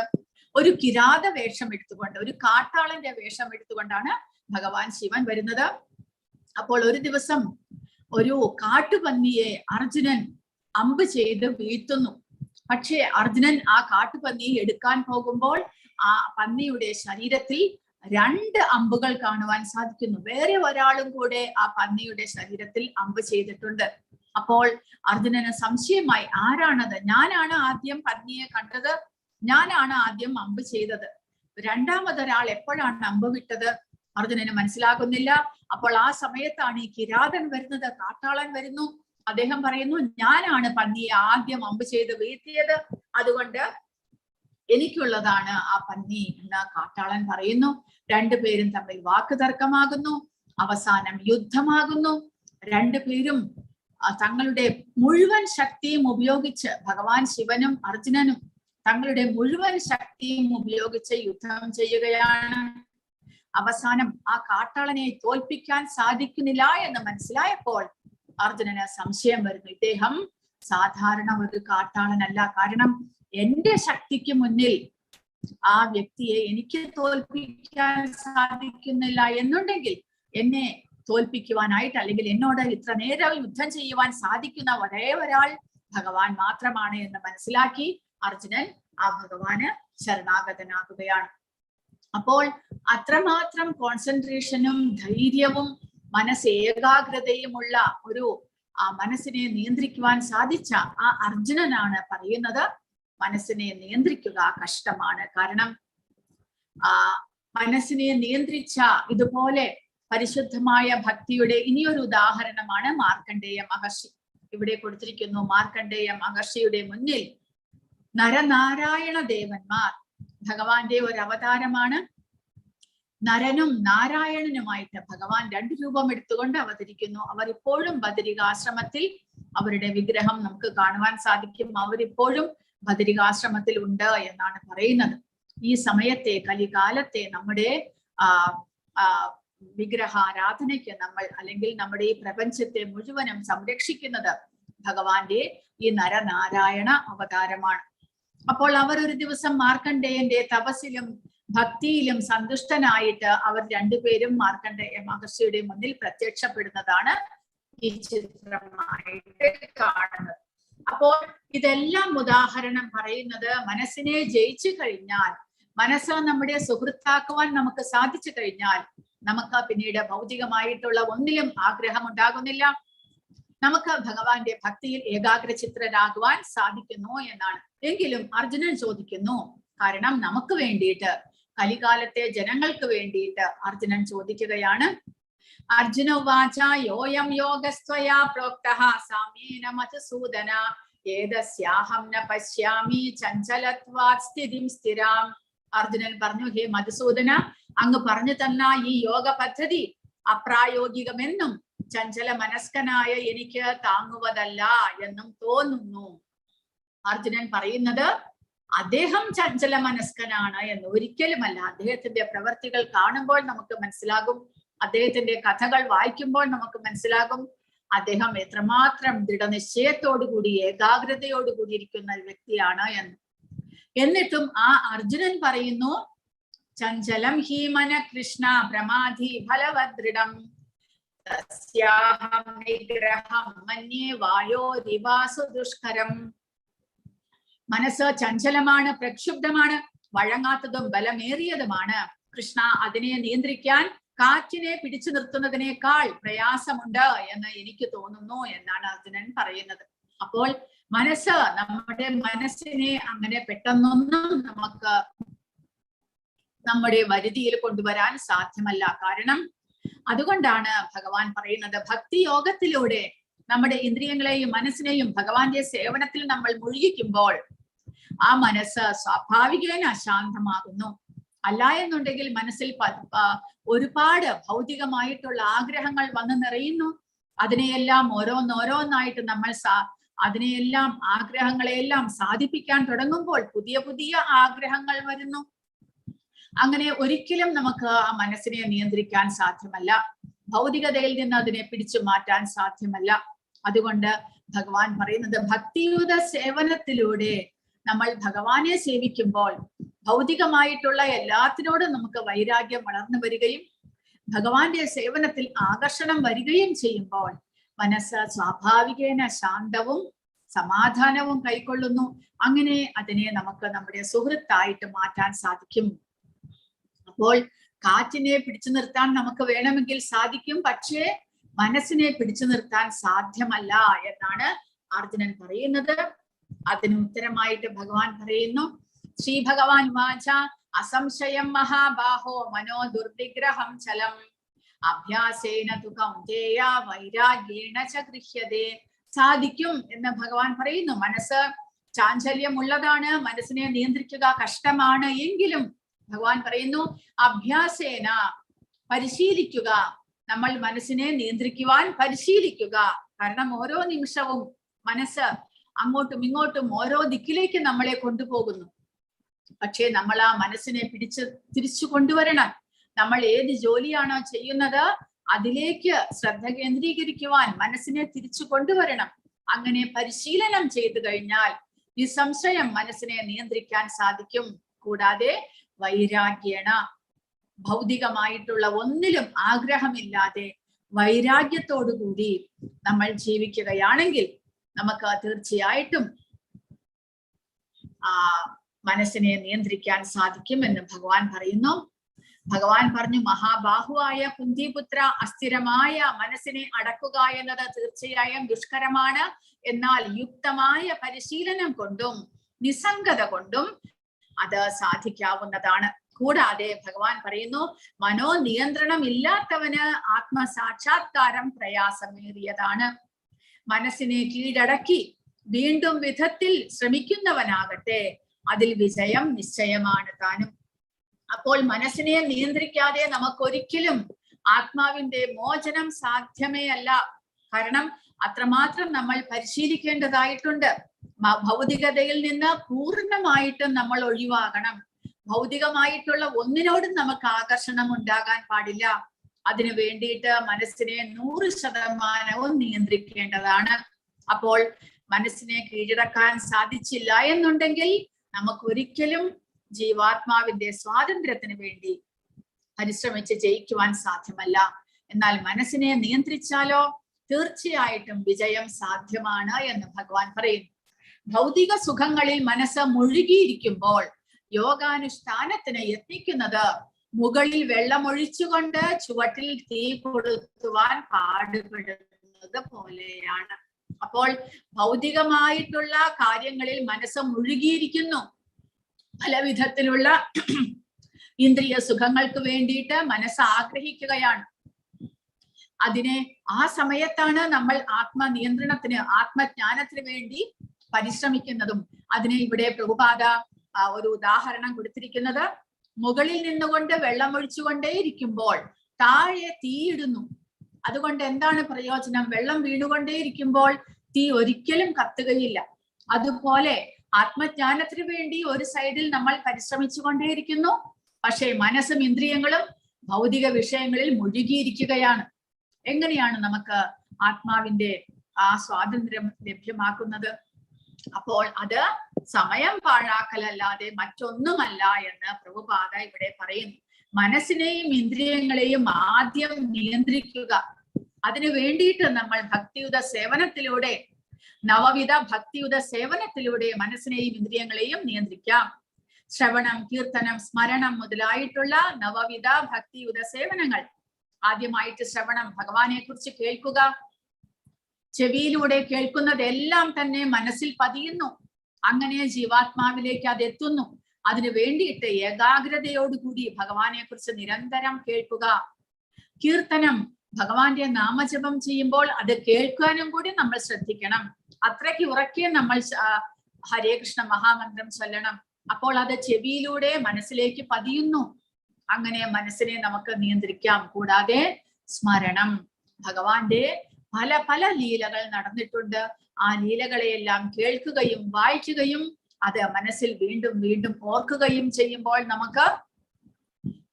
ഒരു കിരാത വേഷം എടുത്തുകൊണ്ട്, ഒരു കാട്ടാളന്റെ വേഷം എടുത്തുകൊണ്ടാണ് ഭഗവാൻ ശിവൻ വരുന്നത്. അപ്പോൾ ഒരു ദിവസം ഒരു കാട്ടുപന്നിയെ അർജുനൻ അമ്പ് ചെയ്ത് വീഴ്ത്തുന്നു. പക്ഷേ അർജുനൻ ആ കാട്ടുപന്നിയെ എടുക്കാൻ പോകുമ്പോൾ ആ പന്നിയുടെ ശരീരത്തിൽ 2 അമ്പുകൾ കാണുവാൻ സാധിക്കുന്നു. വേറെ ഒരാളും കൂടെ ആ പന്നിയുടെ ശരീരത്തിൽ അമ്പ് ചെയ്തിട്ടുണ്ട്. അപ്പോൾ അർജുനന് സംശയമായി, ആരാണത്? ഞാനാണ് ആദ്യം പന്നിയെ കണ്ടത്, ഞാനാണ് ആദ്യം അമ്പ് ചെയ്തത്, രണ്ടാമതൊരാൾ എപ്പോഴാണ് അമ്പ് വിട്ടത്? അർജുനന് മനസ്സിലാകുന്നില്ല. അപ്പോൾ ആ സമയത്താണ് ഈ കിരാതൻ വരുന്നത്, കാട്ടാളൻ വരുന്നു. അദ്ദേഹം പറയുന്നു, ഞാനാണ് പന്നിയെ ആദ്യം അമ്പ് ചെയ്ത് വീഴ്ത്തിയത്, അതുകൊണ്ട് എനിക്കുള്ളതാണ് ആ പന്നി എന്ന് കാട്ടാളൻ പറയുന്നു. രണ്ടുപേരും തമ്മിൽ വാക്കുതർക്കമാകുന്നു. അവസാനം യുദ്ധമാകുന്നു. രണ്ടുപേരും തങ്ങളുടെ മുഴുവൻ ശക്തിയും ഉപയോഗിച്ച്, ഭഗവാൻ ശിവനും അർജുനനും തങ്ങളുടെ മുഴുവൻ ശക്തിയും ഉപയോഗിച്ച് യുദ്ധം ചെയ്യുകയാണ്. അവസാനം ആ കാട്ടാളനെ തോൽപ്പിക്കാൻ സാധിക്കുന്നില്ല എന്ന് മനസ്സിലായപ്പോൾ അർജുനന് സംശയം വരുന്നു. ഇദ്ദേഹം സാധാരണ ഒരു കാട്ടാളനല്ല. കാരണം എന്റെ ശക്തിക്ക് മുന്നിൽ ആ വ്യക്തിയെ എനിക്ക് തോൽപ്പിക്കാൻ സാധിക്കുന്നില്ല എന്നുണ്ടെങ്കിൽ എന്നെ തോൽപ്പിക്കുവാനായിട്ട്, അല്ലെങ്കിൽ എന്നോട് ഇത്ര നേരം യുദ്ധം ചെയ്യുവാൻ സാധിക്കുന്ന ഒരേ ഒരാൾ ഭഗവാൻ മാത്രമാണ് എന്ന് മനസ്സിലാക്കി അർജുനൻ ആ ഭഗവാന് ശരണാഗതനാകുകയാണ്. അപ്പോൾ അത്രമാത്രം കോൺസെൻട്രേഷനും ധൈര്യവും മനസ്സ് ഏകാഗ്രതയുമുള്ള ഒരു മനസ്സിനെ നിയന്ത്രിക്കുവാൻ സാധിച്ച ആ അർജുനനാണ് പറയുന്നത്, മനസ്സിനെ നിയന്ത്രിക്കുക കഷ്ടമാണ്. കാരണം മനസ്സിനെ നിയന്ത്രിച്ച ഇതുപോലെ പരിശുദ്ധമായ ഭക്തിയുടെ ഇനിയൊരു ഉദാഹരണമാണ് മാർക്കണ്ഡേയ മഹർഷി. ഇവിടെ കൊടുത്തിരിക്കുന്നു, മാർക്കണ്ഡേയ മഹർഷിയുടെ മുന്നിൽ നരനാരായണ ദേവന്മാർ, ഭഗവാന്റെ ഒരു അവതാരമാണ്. നരനും നാരായണനുമായിട്ട് ഭഗവാൻ 2 രൂപം എടുത്തുകൊണ്ട് അവതരിക്കുന്നു. അവർ ഇപ്പോഴും ബദരികാശ്രമത്തിൽ അവരുടെ വിഗ്രഹം നമുക്ക് കാണുവാൻ സാധിക്കും. അവരിപ്പോഴും ബദരികാശ്രമത്തിൽ ഉണ്ട് എന്നാണ് പറയുന്നത്. ഈ സമയത്തെ, കലികാലത്തെ നമ്മുടെ വിഗ്രഹാരാധനയ്ക്ക് നമ്മൾ, അല്ലെങ്കിൽ നമ്മുടെ ഈ പ്രപഞ്ചത്തെ മുഴുവനും സംരക്ഷിക്കുന്നത് ഭഗവാന്റെ ഈ നരനാരായണ അവതാരമാണ്. അപ്പോൾ അവർ ഒരു ദിവസം മാർക്കണ്ഡേയന്റെ തപസ്സിലും ഭക്തിയിലും സന്തുഷ്ടനായിട്ട് അവർ 2 പേരും മാർക്കണ്ഡേയ മഹർഷിയുടെ മുന്നിൽ പ്രത്യക്ഷപ്പെടുന്നതാണ് ഈ ചിത്രമായിട്ട് കാണുന്നത്. അപ്പോൾ ഇതെല്ലാം ഉദാഹരണം പറയുന്നത്, മനസ്സിനെ ജയിച്ചു കഴിഞ്ഞാൽ, മനസ്സ് നമ്മുടെ സുഹൃത്താക്കുവാൻ നമുക്ക് സാധിച്ചു കഴിഞ്ഞാൽ നമുക്ക് പിന്നീട് ഭൗതികമായിട്ടുള്ള ഒന്നിലും ആഗ്രഹം ഉണ്ടാകുന്നില്ല. നമുക്ക് ഭഗവാന്റെ ഭക്തിയിൽ ഏകാഗ്രചിത്രരാകുവാൻ സാധിക്കുന്നു എന്നാണ്. എങ്കിലും അർജുനൻ ചോദിക്കുന്നു, കാരണം നമുക്ക് വേണ്ടിയിട്ട്, കലികാലത്തെ ജനങ്ങൾക്ക് വേണ്ടിയിട്ട് അർജുനൻ ചോദിക്കുകയാണ്. അർജുന ഉവാച യോയം യോഗസ്ത്വയാ പ്രോക്തഃ സാമ്യേന മധുസൂദന ഏതസ്യാഹം ന പശ്യാമി ചഞ്ചലത്വാത് സ്ഥിതിം സ്ഥിരാം. അർജുനൻ പറഞ്ഞു, ഹേ മധുസൂദന, അങ്ങ് പറഞ്ഞു തന്ന ഈ യോഗ പദ്ധതി അപ്രായോഗികമെന്നും ചഞ്ചല മനസ്കനായ എനിക്ക് താങ്ങുവതല്ല എന്നും തോന്നുന്നു. അർജുനൻ പറയുന്നത് അദ്ദേഹം ചഞ്ചല മനസ്കനാണ് എന്ന് ഒരിക്കലുമല്ല. അദ്ദേഹത്തിന്റെ പ്രവർത്തികൾ കാണുമ്പോൾ നമുക്ക് മനസ്സിലാകും, അദ്ദേഹത്തിന്റെ കഥകൾ വായിക്കുമ്പോൾ നമുക്ക് മനസ്സിലാകും അദ്ദേഹം എത്രമാത്രം ദൃഢനിശ്ചയത്തോടുകൂടി ഏകാഗ്രതയോടുകൂടി ഇരിക്കുന്ന ഒരു വ്യക്തിയാണ് എന്ന്. എന്നിട്ടും ആ അർജുനൻ പറയുന്നു, ചഞ്ചലം ഹി മന കൃഷ്ണ പ്രമാധി ഫലവദൃഢം തസ്യാഹം നിഗ്രഹം മന്യേ വായോരിവാസു ദുഷ്കരം. മനസ്സ് ചഞ്ചലമാണ്, പ്രക്ഷുബ്ധമാണ്, വഴങ്ങാത്തതും ബലമേറിയതുമാണ്. കൃഷ്ണ, അതിനെ നിയന്ത്രിക്കാൻ കാറ്റിനെ പിടിച്ചു നിർത്തുന്നതിനേക്കാൾ പ്രയാസമുണ്ട് എന്ന് എനിക്ക് തോന്നുന്നു എന്നാണ് അർജുനൻ പറയുന്നത്. അപ്പോൾ മനസ്സ്, നമ്മുടെ മനസ്സിനെ അങ്ങനെ പെട്ടെന്നൊന്നും നമുക്ക് നമ്മുടെ വരുതിയിൽ കൊണ്ടുവരാൻ സാധ്യമല്ല. കാരണം അതുകൊണ്ടാണ് ഭഗവാൻ പറയുന്നത്, ഭക്തി യോഗത്തിലൂടെ നമ്മുടെ ഇന്ദ്രിയങ്ങളെയും മനസ്സിനെയും ഭഗവാന്റെ സേവനത്തിൽ നമ്മൾ മുഴുകിക്കുമ്പോൾ ആ മനസ്സ് സ്വാഭാവികേന അശാന്തമാകുന്നു. അല്ല എന്നുണ്ടെങ്കിൽ മനസ്സിൽ ഒരുപാട് ഭൗതികമായിട്ടുള്ള ആഗ്രഹങ്ങൾ വന്ന് നിറയുന്നു. അതിനെയെല്ലാം ഓരോന്നോരോന്നായിട്ട് നമ്മൾ അതിനെയെല്ലാം ആഗ്രഹങ്ങളെയെല്ലാം സാധിപ്പിക്കാൻ തുടങ്ങുമ്പോൾ പുതിയ പുതിയ ആഗ്രഹങ്ങൾ വരുന്നു. അങ്ങനെ ഒരിക്കലും നമുക്ക് ആ മനസ്സിനെ നിയന്ത്രിക്കാൻ സാധ്യമല്ല. ഭൗതികതയിൽ നിന്ന് അതിനെ പിടിച്ചു മാറ്റാൻ സാധ്യമല്ല. അതുകൊണ്ട് ഭഗവാൻ പറയുന്നത് ഭക്തിയുത സേവനത്തിലൂടെ നമ്മൾ ഭഗവാനെ സേവിക്കുമ്പോൾ ഭൗതികമായിട്ടുള്ള എല്ലാത്തിനോടും നമുക്ക് വൈരാഗ്യം വളർന്നു വരികയും ഭഗവാന്റെ സേവനത്തിൽ ആകർഷണം വരികയും ചെയ്യുമ്പോൾ മനസ്സ് സ്വാഭാവികേന ശാന്തവും സമാധാനവും കൈക്കൊള്ളുന്നു. അങ്ങനെ അതിനെ നമുക്ക് നമ്മുടെ സുഹൃത്തായിട്ട് മാറ്റാൻ സാധിക്കും. അപ്പോൾ കാറ്റിനെ പിടിച്ചു നിർത്താൻ നമുക്ക് വേണമെങ്കിൽ സാധിക്കും, പക്ഷേ മനസ്സിനെ പിടിച്ചു നിർത്താൻ സാധ്യമല്ല എന്നാണ് അർജുനൻ പറയുന്നത്. അതിന് ഉത്തരമായിട്ട് ഭഗവാൻ പറയുന്നു, ശ്രീ ഭഗവാൻ വാച അസംശയം മഹാബാഹോ മനോ ദുർവിഗ്രഹം ചലം അഭ്യാസേന തു കൗന്ദേയ വൈരാഗ്യേണ ച ഗൃഹ്യതേ. സാധിക്കും എന്ന് ഭഗവാൻ പറയുന്നു. മനസ്സ് ചാഞ്ചല്യമുള്ളതാണ്, മനസ്സിനെ നിയന്ത്രിക്കുക കഷ്ടമാണ്. എങ്കിലും ഭഗവാൻ പറയുന്നു അഭ്യാസേന, പരിശീലിക്കുക. നമ്മൾ മനസ്സിനെ നിയന്ത്രിക്കുവാൻ പരിശീലിക്കുക. കാരണം ഓരോ നിമിഷവും മനസ്സ് അങ്ങോട്ടും ഇങ്ങോട്ടും ഓരോ ദിക്കിലേക്ക് നമ്മളെ കൊണ്ടുപോകുന്നു. പക്ഷേ നമ്മൾ ആ മനസ്സിനെ തിരിച്ചു കൊണ്ടുവരണം. നമ്മൾ ഏത് ജോലിയാണോ ചെയ്യുന്നത് അതിലേക്ക് ശ്രദ്ധ കേന്ദ്രീകരിക്കുവാൻ മനസ്സിനെ തിരിച്ചു കൊണ്ടുവരണം. അങ്ങനെ പരിശീലനം ചെയ്തു കഴിഞ്ഞാൽ നിസ്സംശയം മനസ്സിനെ നിയന്ത്രിക്കാൻ സാധിക്കും. കൂടാതെ വൈരാഗ്യേണ, ഭൗതികമായിട്ടുള്ള ഒന്നിലും ആഗ്രഹമില്ലാതെ വൈരാഗ്യത്തോടുകൂടി നമ്മൾ ജീവിക്കുകയാണെങ്കിൽ നമുക്ക് തീർച്ചയായിട്ടും മനസ്സിനെ നിയന്ത്രിക്കാൻ സാധിക്കും എന്ന് ഭഗവാൻ പറയുന്നു. ഭഗവാൻ പറഞ്ഞു, മഹാബാഹുവായ കുന്തിപുത്ര, അസ്ഥിരമായ മനസ്സിനെ അടക്കുക എന്നത് തീർച്ചയായും ദുഷ്കരമാണ്. എന്നാൽ യുക്തമായ പരിശീലനം കൊണ്ടും നിസ്സംഗത കൊണ്ടും അത് സാധിക്കാവുന്നതാണ്. കൂടാതെ ഭഗവാൻ പറയുന്നു, മനോനിയന്ത്രണം ഇല്ലാത്തവന് ആത്മസാക്ഷാത്കാരം പ്രയാസമേറിയതാണ്. മനസ്സിനെ കീഴടക്കി വീണ്ടും വിധത്തിൽ ശ്രമിക്കുന്നവനാകട്ടെ അതിൽ വിജയം നിശ്ചയമാണ് താനും. അപ്പോൾ മനസ്സിനെ നിയന്ത്രിക്കാതെ നമുക്കൊരിക്കലും ആത്മാവിന്റെ മോചനം സാധ്യമേ അല്ല. കാരണം അത്രമാത്രം നമ്മൾ പരിശീലിക്കേണ്ടതായിട്ടുണ്ട്. ഭൗതികതയിൽ നിന്ന് പൂർണ്ണമായിട്ടും നമ്മൾ ഒഴിവാകണം. ഭൗതികമായിട്ടുള്ള ഒന്നിനോടും നമുക്ക് ആകർഷണം ഉണ്ടാകാൻ പാടില്ല. അതിനു വേണ്ടിയിട്ട് മനസ്സിനെ 100% നിയന്ത്രിക്കേണ്ടതാണ്. അപ്പോൾ മനസ്സിനെ കീഴടക്കാൻ സാധിച്ചില്ല എന്നുണ്ടെങ്കിൽ നമുക്കൊരിക്കലും ജീവാത്മാവിന്റെ സ്വാതന്ത്ര്യത്തിന് വേണ്ടി പരിശ്രമിച്ച് ജയിക്കുവാൻ സാധ്യമല്ല. എന്നാൽ മനസ്സിനെ നിയന്ത്രിച്ചാലോ തീർച്ചയായിട്ടും വിജയം സാധ്യമാണ് എന്ന് ഭഗവാൻ പറയുന്നു. ഭൗതിക സുഖങ്ങളിൽ മനസ്സ് മുഴുകിയിരിക്കുമ്പോൾ യോഗാനുഷ്ഠാനത്തിന് യത്നിക്കുന്നത് മുകളിൽ വെള്ളമൊഴിച്ചുകൊണ്ട് ചുവട്ടിൽ തീ കൊടുത്തുവാൻ പാടുപെടുന്നത് പോലെയാണ്. അപ്പോൾ ഭൗതികമായിട്ടുള്ള കാര്യങ്ങളിൽ മനസ്സ് മുഴുകിയിരിക്കുന്നു. പല വിധത്തിലുള്ള ഇന്ദ്രിയ സുഖങ്ങൾക്ക് വേണ്ടിയിട്ട് മനസ്സ് ആഗ്രഹിക്കുകയാണ്. ആ സമയത്താണ് നമ്മൾ ആത്മനിയന്ത്രണത്തിന്, ആത്മജ്ഞാനത്തിന് വേണ്ടി പരിശ്രമിക്കുന്നതും. അതിനെ ഇവിടെ പ്രഭുപാദ ഒരു ഉദാഹരണം കൊടുത്തിരിക്കുന്നത്, മുകളിൽ നിന്നുകൊണ്ട് വെള്ളമൊഴിച്ചുകൊണ്ടേയിരിക്കുമ്പോൾ താഴെ തീയിടുന്നു. അതുകൊണ്ട് എന്താണ് പ്രയോജനം? വെള്ളം വീണുകൊണ്ടേയിരിക്കുമ്പോൾ തീ ഒരിക്കലും കത്തുകയില്ല. അതുപോലെ ആത്മജ്ഞാനത്തിന് വേണ്ടി ഒരു സൈഡിൽ നമ്മൾ പരിശ്രമിച്ചു കൊണ്ടേയിരിക്കുന്നു, പക്ഷേ മനസ്സും ഇന്ദ്രിയങ്ങളും ഭൗതിക വിഷയങ്ങളിൽ മുഴുകിയിരിക്കുകയാണ്. എങ്ങനെയാണ് നമുക്ക് ആത്മാവിന്റെ ആ സ്വാതന്ത്ര്യം ലഭ്യമാക്കുന്നത്? അപ്പോൾ അത് സമയം പാഴാക്കലല്ലാതെ മറ്റൊന്നുമല്ല എന്ന് പ്രഭുപാദ ഇവിടെ പറയുന്നു. മനസ്സിനെയും ഇന്ദ്രിയങ്ങളെയും ആദ്യം നിയന്ത്രിക്കുക. അതിനു വേണ്ടിയിട്ട് നമ്മൾ ഭക്തിയുത സേവനത്തിലൂടെ, നവവിധ ഭക്തിയുത സേവനത്തിലൂടെ മനസ്സിനെയും ഇന്ദ്രിയങ്ങളെയും നിയന്ത്രിക്കാം. ശ്രവണം, കീർത്തനം, സ്മരണം മുതലായിട്ടുള്ള നവവിധ ഭക്തിയുത സേവനങ്ങൾ. ആദ്യമായിട്ട് ശ്രവണം, ഭഗവാനെ കുറിച്ച് കേൾക്കുക. ചെവിയിലൂടെ കേൾക്കുന്നതെല്ലാം തന്നെ മനസ്സിൽ പതിയുന്നു. അങ്ങനെ ജീവാത്മാവിലേക്ക് അത് എത്തുന്നു. അതിനു വേണ്ടിയിട്ട് ഏകാഗ്രതയോടുകൂടി ഭഗവാനെ കുറിച്ച് നിരന്തരം കേൾക്കുക. കീർത്തനം, ഭഗവാന്റെ നാമജപം ചെയ്യുമ്പോൾ അത് കേൾക്കാനും കൂടി നമ്മൾ ശ്രദ്ധിക്കണം. അത്രയ്ക്ക് ഉറക്കെ നമ്മൾ ഹരേ കൃഷ്ണ മഹാമന്ത്രം ചൊല്ലണം. അപ്പോൾ അത് ചെവിയിലൂടെ മനസ്സിലേക്ക് പതിയുന്നു. അങ്ങനെ മനസ്സിനെ നമുക്ക് നിയന്ത്രിക്കാം. കൂടാതെ സ്മരണം, ഭഗവാന്റെ പല പല ലീലകൾ നടന്നിട്ടുണ്ട്. ആ ലീലകളെയെല്ലാം കേൾക്കുകയും വായിക്കുകയും അത് മനസ്സിൽ വീണ്ടും വീണ്ടും ഓർക്കുകയും ചെയ്യുമ്പോൾ നമുക്ക്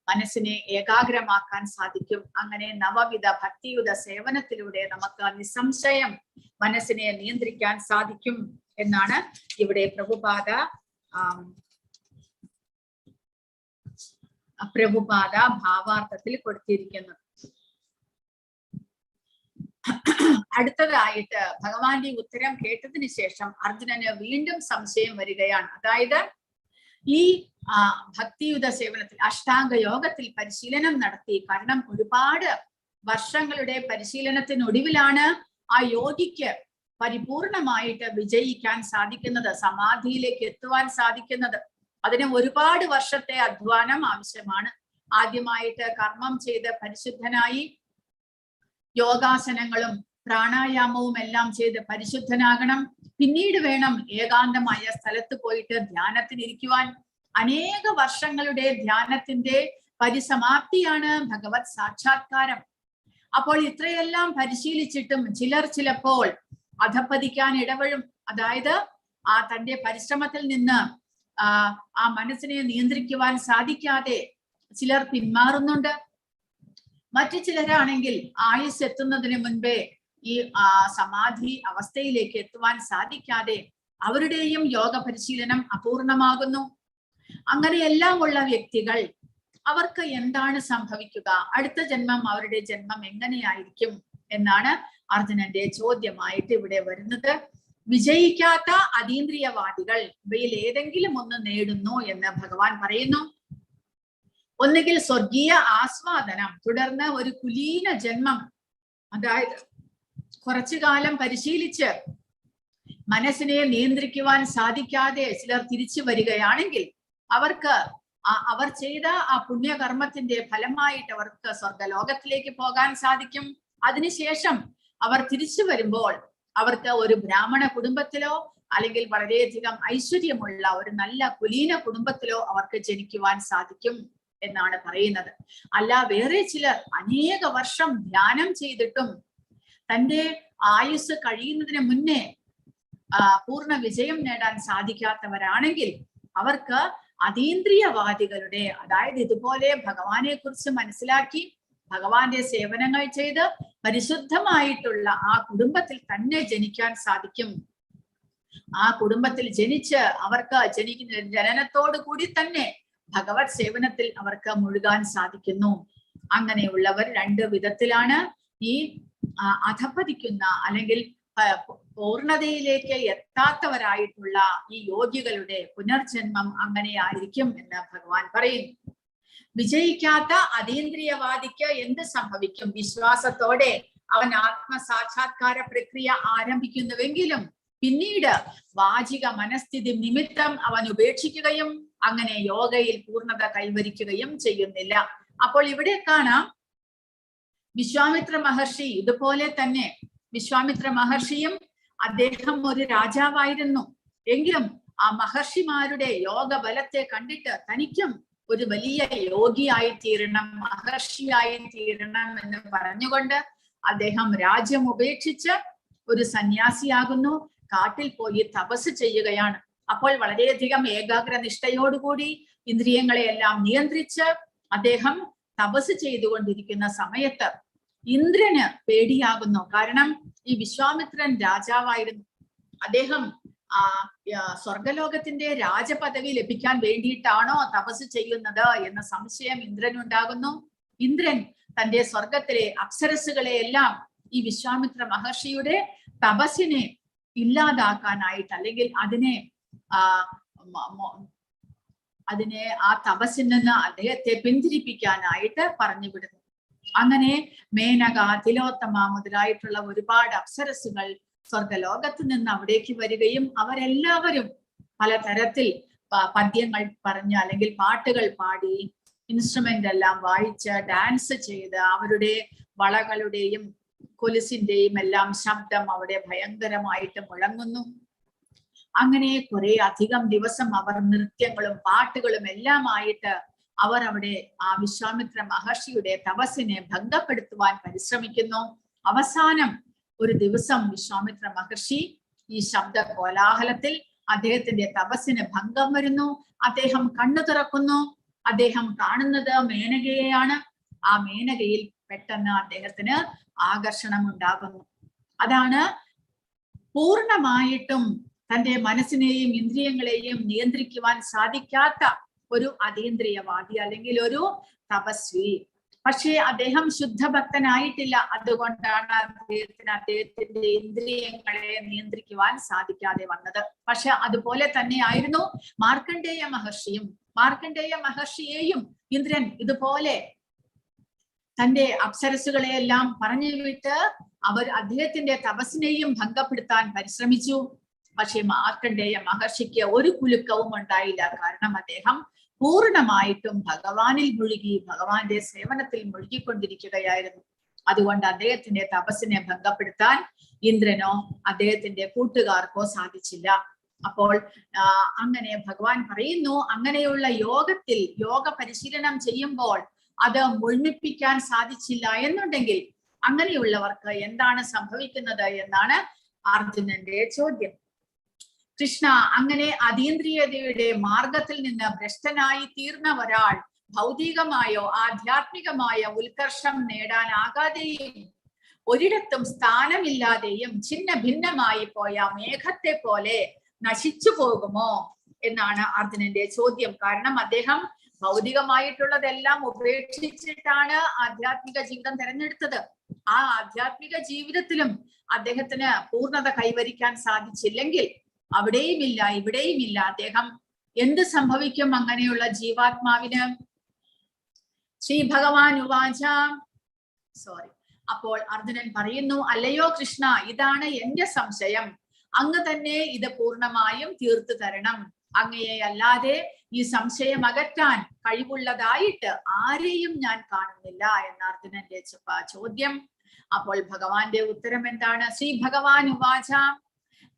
മനസ്സിനെ ഏകാഗ്രമാക്കാൻ സാധിക്കും. അങ്ങനെ നവവിധ ഭക്തിയുത സേവനത്തിലൂടെ നമുക്ക് നിസ്സംശയം മനസ്സിനെ നിയന്ത്രിക്കാൻ സാധിക്കും എന്നാണ് ഇവിടെ പ്രഭുപാദ ഭാവാർത്ഥത്തിൽ കൊടുത്തിരിക്കുന്നത്. അടുത്തതായിട്ട് ഭഗവാന്റെ ഉത്തരം കേട്ടതിന് ശേഷം അർജുനന് വീണ്ടും സംശയം വരികയാണ്. അതായത് ഈ ഭക്തിയുത സേവനത്തിൽ അഷ്ടാംഗ യോഗത്തിൽ പരിശീലനം നടത്തി, കാരണം ഒരുപാട് വർഷങ്ങളുടെ പരിശീലനത്തിനൊടുവിലാണ് ആ യോഗിക്ക് പരിപൂർണമായിട്ട് വിജയിക്കാൻ സാധിക്കുന്നത്, സമാധിയിലേക്ക് എത്തുവാൻ സാധിക്കുന്നത്. അതിന് ഒരുപാട് വർഷത്തെ അധ്വാനം ആവശ്യമാണ്. ആദ്യമായിട്ട് കർമ്മം ചെയ്ത് പരിശുദ്ധനായി യോഗാസനങ്ങളും പ്രാണായാമവും എല്ലാം ചെയ്ത് പരിശുദ്ധനാകണം. പിന്നീട് വേണം ഏകാന്തമായ സ്ഥലത്ത് പോയിട്ട് ധ്യാനത്തിനിരിക്കുവാൻ. അനേക വർഷങ്ങളുടെ ധ്യാനത്തിന്റെ പരിസമാപ്തിയാണ് ഭഗവത് സാക്ഷാത്കാരം. അപ്പോൾ ഇത്രയെല്ലാം പരിശീലിച്ചിട്ടും ചിലപ്പോൾ അധപ്പതിക്കാൻ ഇടവഴും. അതായത് തന്റെ പരിശ്രമത്തിൽ നിന്ന് ആ മനസ്സിനെ നിയന്ത്രിക്കുവാൻ സാധിക്കാതെ ചിലർ പിന്മാറുന്നുണ്ട്. മറ്റു ചിലരാണെങ്കിൽ ആയുസ് എത്തുന്നതിന് മുൻപേ ഈ സമാധി അവസ്ഥയിലേക്ക് എത്തുവാൻ സാധിക്കാതെ അവരുടെയും യോഗ പരിശീലനം അപൂർണമാകുന്നു. അങ്ങനെയെല്ലാം ഉള്ള വ്യക്തികൾ, അവർക്ക് എന്താണ് സംഭവിക്കുക? അടുത്ത ജന്മം, അവരുടെ ജന്മം എങ്ങനെയായിരിക്കും എന്നാണ് അർജുനന്റെ ചോദ്യമായിട്ട് ഇവിടെ വരുന്നത്. വിജയിക്കാത്ത അതീന്ദ്രിയവാദികൾ ഇവയിൽ ഏതെങ്കിലും ഒന്ന് നേടുന്നു എന്ന് ഭഗവാൻ പറയുന്നു. ഒന്നുകിൽ സ്വർഗീയ ആസ്വാദനം, തുടർന്ന് ഒരു കുലീന ജന്മം, അതായത് കുറച്ചു കാലം പരിശീലിച്ച് മനസ്സിനെ നിയന്ത്രിക്കുവാൻ സാധിക്കാതെ ചിലർ തിരിച്ചു വരികയാണെങ്കിൽ അവർക്ക് അവർ ചെയ്ത ആ പുണ്യകർമ്മത്തിന്റെ ഫലമായിട്ട് അവർക്ക് സ്വർഗലോകത്തിലേക്ക് പോകാൻ സാധിക്കും. അതിനുശേഷം അവർ തിരിച്ചു വരുമ്പോൾ അവർക്ക് ഒരു ബ്രാഹ്മണ കുടുംബത്തിലോ അല്ലെങ്കിൽ വളരെയധികം ഐശ്വര്യമുള്ള ഒരു നല്ല കുലീന കുടുംബത്തിലോ അവർക്ക് ജനിക്കുവാൻ സാധിക്കും എന്നാണ് പറയുന്നത്. അല്ല, വേറെ ചിലർ അനേക വർഷം ധ്യാനം ചെയ്തിട്ടും തന്റെ ആയുസ് കഴിയുന്നതിന് മുന്നേ പൂർണ്ണ വിജയം നേടാൻ സാധിക്കാത്തവരാണെങ്കിൽ അവർക്ക് അതീന്ദ്രിയവാദികളുടെ, അതായത് ഇതുപോലെ ഭഗവാനെ കുറിച്ച് മനസ്സിലാക്കി ഭഗവാന്റെ സേവനങ്ങൾ ചെയ്ത് പരിശുദ്ധമായിട്ടുള്ള ആ കുടുംബത്തിൽ തന്നെ ജനിക്കാൻ സാധിക്കും. ആ കുടുംബത്തിൽ ജനിച്ച് അവർക്ക് ജനനത്തോടു കൂടി തന്നെ ഭഗവത് സേവനത്തിൽ അവർക്ക് മുഴുകാൻ സാധിക്കുന്നു. അങ്ങനെയുള്ളവർ രണ്ട് വിധത്തിലാണ്. ഈ അധപ്പതിക്കുന്ന അല്ലെങ്കിൽ പൂർണ്ണതയിലേക്ക് എത്താത്തവരായിട്ടുള്ള ഈ യോഗികളുടെ പുനർജന്മം അങ്ങനെയായിരിക്കും എന്ന് ഭഗവാൻ പറയുന്നു. വിജയിക്കാത്ത അതീന്ദ്രിയവാദിക്ക് എന്ത് സംഭവിക്കും? വിശ്വാസത്തോടെ അവൻ ആത്മസാക്ഷാത്കാര പ്രക്രിയ ആരംഭിക്കുന്നുവെങ്കിലും പിന്നീട് വാചിക മനസ്ഥിതി നിമിത്തം അവൻ ഉപേക്ഷിക്കുകയും അങ്ങനെ യോഗയിൽ പൂർണ്ണത കൈവരിക്കുകയും ചെയ്യുന്നില്ല. അപ്പോൾ ഇവിടെ കാണാം, വിശ്വാമിത്ര മഹർഷി ഇതുപോലെ തന്നെ, വിശ്വാമിത്ര മഹർഷിയും അദ്ദേഹം ഒരു രാജാവായിരുന്നു. എങ്കിലും ആ മഹർഷിമാരുടെ യോഗ ബലത്തെ കണ്ടിട്ട് തനിക്കും ഒരു വലിയ യോഗിയായി തീരണം, മഹർഷിയായി തീരണം എന്ന് പറഞ്ഞുകൊണ്ട് അദ്ദേഹം രാജ്യം ഉപേക്ഷിച്ച് ഒരു സന്യാസിയാകുന്നു. കാട്ടിൽ പോയി തപസ് ചെയ്യുകയാണ്. അപ്പോൾ വളരെയധികം ഏകാഗ്ര നിഷ്ഠയോടുകൂടി ഇന്ദ്രിയങ്ങളെയെല്ലാം നിയന്ത്രിച്ച് അദ്ദേഹം തപസ് ചെയ്തുകൊണ്ടിരിക്കുന്ന സമയത്ത് ഇന്ദ്രന് പേടിയാകുന്നു. കാരണം ഈ വിശ്വാമിത്രൻ രാജാവായിരുന്നു. അദ്ദേഹം സ്വർഗലോകത്തിന്റെ രാജപദവി ലഭിക്കാൻ വേണ്ടിയിട്ടാണോ തപസ് ചെയ്യുന്നത് എന്ന സംശയം ഇന്ദ്രനുണ്ടാകുന്നു. ഇന്ദ്രൻ തന്റെ സ്വർഗത്തിലെ അപ്സരസുകളെ എല്ലാം ഈ വിശ്വാമിത്ര മഹർഷിയുടെ തപസ്സിനെ ഇല്ലാതാക്കാനായിട്ട്, അല്ലെങ്കിൽ അതിനെ ആ തപസ്സിൽ നിന്ന് അദ്ദേഹത്തെ പിന്തിരിപ്പിക്കാനായിട്ട് പറഞ്ഞു വിടുന്നു. അങ്ങനെ മേനക, തിലോത്തമ മുതലായിട്ടുള്ള ഒരുപാട് അപ്സരസുകൾ സ്വർഗലോകത്ത് നിന്ന് അവിടേക്ക് വരികയും അവരെല്ലാവരും പലതരത്തിൽ പദ്യങ്ങൾ പറഞ്ഞ് അല്ലെങ്കിൽ പാട്ടുകൾ പാടി ഇൻസ്ട്രുമെന്റ് എല്ലാം വായിച്ച് ഡാൻസ് ചെയ്ത് അവരുടെ വളകളുടെയും കൊലുസിന്റെയും എല്ലാം ശബ്ദം അവിടെ ഭയങ്കരമായിട്ട് മുഴങ്ങുന്നു. അങ്ങനെ കുറെ അധികം ദിവസം അവർ നൃത്യങ്ങളും പാട്ടുകളും എല്ലാം ആയിട്ട് അവർ അവിടെ ആ വിശ്വാമിത്ര മഹർഷിയുടെ തപസ്സിനെ ഭംഗപ്പെടുത്തുവാൻ പരിശ്രമിക്കുന്നു. അവസാനം ഒരു ദിവസം വിശ്വാമിത്ര മഹർഷി ഈ ശബ്ദ കോലാഹലത്തിൽ അദ്ദേഹത്തിന്റെ തപസ്സിന് ഭംഗം വരുന്നു. അദ്ദേഹം കണ്ണു തുറക്കുന്നു. അദ്ദേഹം കാണുന്നത് മേനകയെയാണ്. ആ മേനകയിൽ പെട്ടെന്ന് അദ്ദേഹത്തിന് ആകർഷണം ഉണ്ടാകുന്നു. അതാണ് പൂർണ്ണമായിട്ടും തന്റെ മനസ്സിനെയും ഇന്ദ്രിയങ്ങളെയും നിയന്ത്രിക്കുവാൻ സാധിക്കാത്ത ഒരു അതീന്ദ്രിയവാദി അല്ലെങ്കിൽ ഒരു തപസ്വി. പക്ഷേ അദ്ദേഹം ശുദ്ധഭക്തനായിട്ടില്ല. അതുകൊണ്ടാണ് അദ്ദേഹത്തിന്റെ ഇന്ദ്രിയങ്ങളെ നിയന്ത്രിക്കുവാൻ സാധിക്കാതെ വന്നത്. പക്ഷെ അതുപോലെ തന്നെ ആയിരുന്നു മാർക്കണ്ഡേയ മഹർഷിയും. മാർക്കണ്ഡേയ മഹർഷിയെയും ഇന്ദ്രൻ ഇതുപോലെ തന്റെ അപ്സരസുകളെയെല്ലാം പറഞ്ഞു വിട്ട് അവർ അദ്ദേഹത്തിന്റെ തപസ്സിനെയും ഭംഗപ്പെടുത്താൻ പരിശ്രമിച്ചു. പക്ഷെ മാർക്കണ്ഡേയ മഹർഷിക്ക് ഒരു കുലുക്കവും ഉണ്ടായില്ല. കാരണം അദ്ദേഹം പൂർണ്ണമായിട്ടും ഭഗവാനിൽ മുഴുകി ഭഗവാന്റെ സേവനത്തിൽ മുഴുകിക്കൊണ്ടിരിക്കുകയായിരുന്നു. അതുകൊണ്ട് അദ്ദേഹത്തിന്റെ തപസ്സിനെ ഭംഗപ്പെടുത്താൻ ഇന്ദ്രനോ അദ്ദേഹത്തിന്റെ കൂട്ടുകാർക്കോ സാധിച്ചില്ല. അപ്പോൾ അങ്ങനെ ഭഗവാൻ പറയുന്നു, അങ്ങനെയുള്ള യോഗത്തിൽ യോഗ പരിശീലനം ചെയ്യുമ്പോൾ അത് മുഴുമിപ്പിക്കാൻ സാധിച്ചില്ല എന്നുണ്ടെങ്കിൽ അങ്ങനെയുള്ളവർക്ക് എന്താണ് സംഭവിക്കുന്നത് എന്നാണ് അർജുനന്റെ ചോദ്യം. കൃഷ്ണ, അങ്ങനെ അതീന്ദ്രിയതയുടെ മാർഗത്തിൽ നിന്ന് ഭ്രഷ്ടനായി തീർന്ന ഒരാൾ ഭൗതികമായോ ആധ്യാത്മികമായ ഉത്കർഷം നേടാനാകാതെയും ഒരിടത്തും സ്ഥാനമില്ലാതെയും ഛിന്ന ഭിന്നമായി പോയ മേഘത്തെ പോലെ നശിച്ചു പോകുമോ എന്നാണ് അർജുനന്റെ ചോദ്യം. കാരണം അദ്ദേഹം ഭൗതികമായിട്ടുള്ളതെല്ലാം ഉപേക്ഷിച്ചിട്ടാണ് ആധ്യാത്മിക ജീവിതം തിരഞ്ഞെടുത്തത്. ആ ആധ്യാത്മിക ജീവിതത്തിലും അദ്ദേഹത്തിന് പൂർണ്ണത കൈവരിക്കാൻ സാധിച്ചില്ലെങ്കിൽ അവിടെയുമില്ല ഇവിടെയുമില്ല. അദ്ദേഹം എന്ത് സംഭവിക്കും അങ്ങനെയുള്ള ജീവാത്മാവിന്? ശ്രീ ഭഗവാൻ ഉവാച അപ്പോൾ അർജുനൻ പറയുന്നു, അല്ലയോ കൃഷ്ണ, ഇതാണ് എന്റെ സംശയം. അങ്ങ് തന്നെ ഇത് പൂർണ്ണമായും തീർത്തു തരണം. അങ്ങയെ അല്ലാതെ ഈ സംശയം അകറ്റാൻ കഴിവുള്ളതായിട്ട് ആരെയും ഞാൻ കാണുന്നില്ല എന്ന അർജുനന്റെ ചോദ്യം. അപ്പോൾ ഭഗവാന്റെ ഉത്തരം എന്താണ്? ശ്രീ ഭഗവാൻ ഉവാച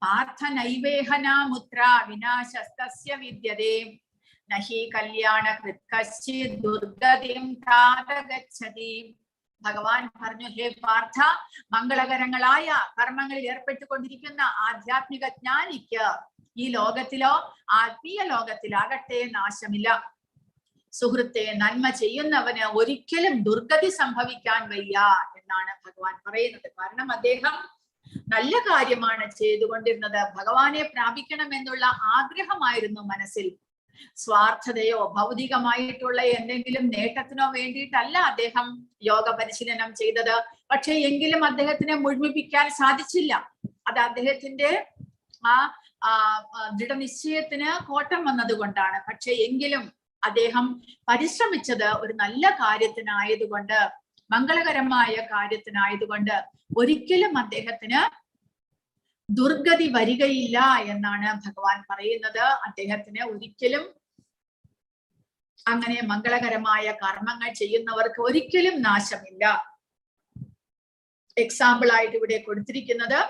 പാർത്ഥ നൈവേഹനാമുത്ര വിനാശസ്തസ്യ വിദ്യതേ നഹി കല്യാണ കൃത്കശ്ചിത് ദുർഗതിം താതഗച്ഛതി. ഭഗവാൻ പറഞ്ഞു, ഹേ പാർത്ഥ, മംഗളകരങ്ങളായ കർമ്മങ്ങളിൽ ഏർപ്പെട്ടുകൊണ്ടിരിക്കുന്ന ആധ്യാത്മിക ജ്ഞാനിക്ക് ഈ ലോകത്തിലോ ആത്മീയ ലോകത്തിലാകട്ടെ നാശമില്ല. സുഹൃത്തെ, നന്മ ചെയ്യുന്നവന് ഒരിക്കലും ദുർഗതി സംഭവിക്കാൻ വയ്യ എന്നാണ് ഭഗവാൻ പറയുന്നത്. കാരണം അദ്ദേഹം നല്ല കാര്യമാണ് ചെയ്തുകൊണ്ടിരുന്നത്. ഭഗവാനെ പ്രാപിക്കണം എന്നുള്ള ആഗ്രഹമായിരുന്നു മനസ്സിൽ. സ്വാർത്ഥതയോ ഭൗതികമായിട്ടുള്ള എന്തെങ്കിലും നേട്ടത്തിനോ വേണ്ടിയിട്ടല്ല അദ്ദേഹം യോഗ പരിശീലനം ചെയ്തത്. പക്ഷെ എങ്കിലും അദ്ദേഹത്തിനെ മുഴുമിപ്പിക്കാൻ സാധിച്ചില്ല. അത് അദ്ദേഹത്തിന്റെ ദൃഢനിശ്ചയത്തിന് കോട്ടം വന്നതുകൊണ്ടാണ്. പക്ഷെ എങ്കിലും അദ്ദേഹം പരിശ്രമിച്ചത് ഒരു നല്ല കാര്യത്തിനായതുകൊണ്ട്, മംഗളകരമായ കാര്യത്തിനായതുകൊണ്ട് ഒരിക്കലും അദ്ദേഹത്തിന് ദുർഗതി വരികയില്ല എന്നാണ് ഭഗവാൻ പറയുന്നത്. അദ്ദേഹത്തിന് ഒരിക്കലും അങ്ങനെ മംഗളകരമായ കർമ്മങ്ങൾ ചെയ്യുന്നവർക്ക് ഒരിക്കലും നാശമില്ല. എക്സാമ്പിൾ ആയിട്ട് ഇവിടെ കൊടുത്തിരിക്കുന്നത്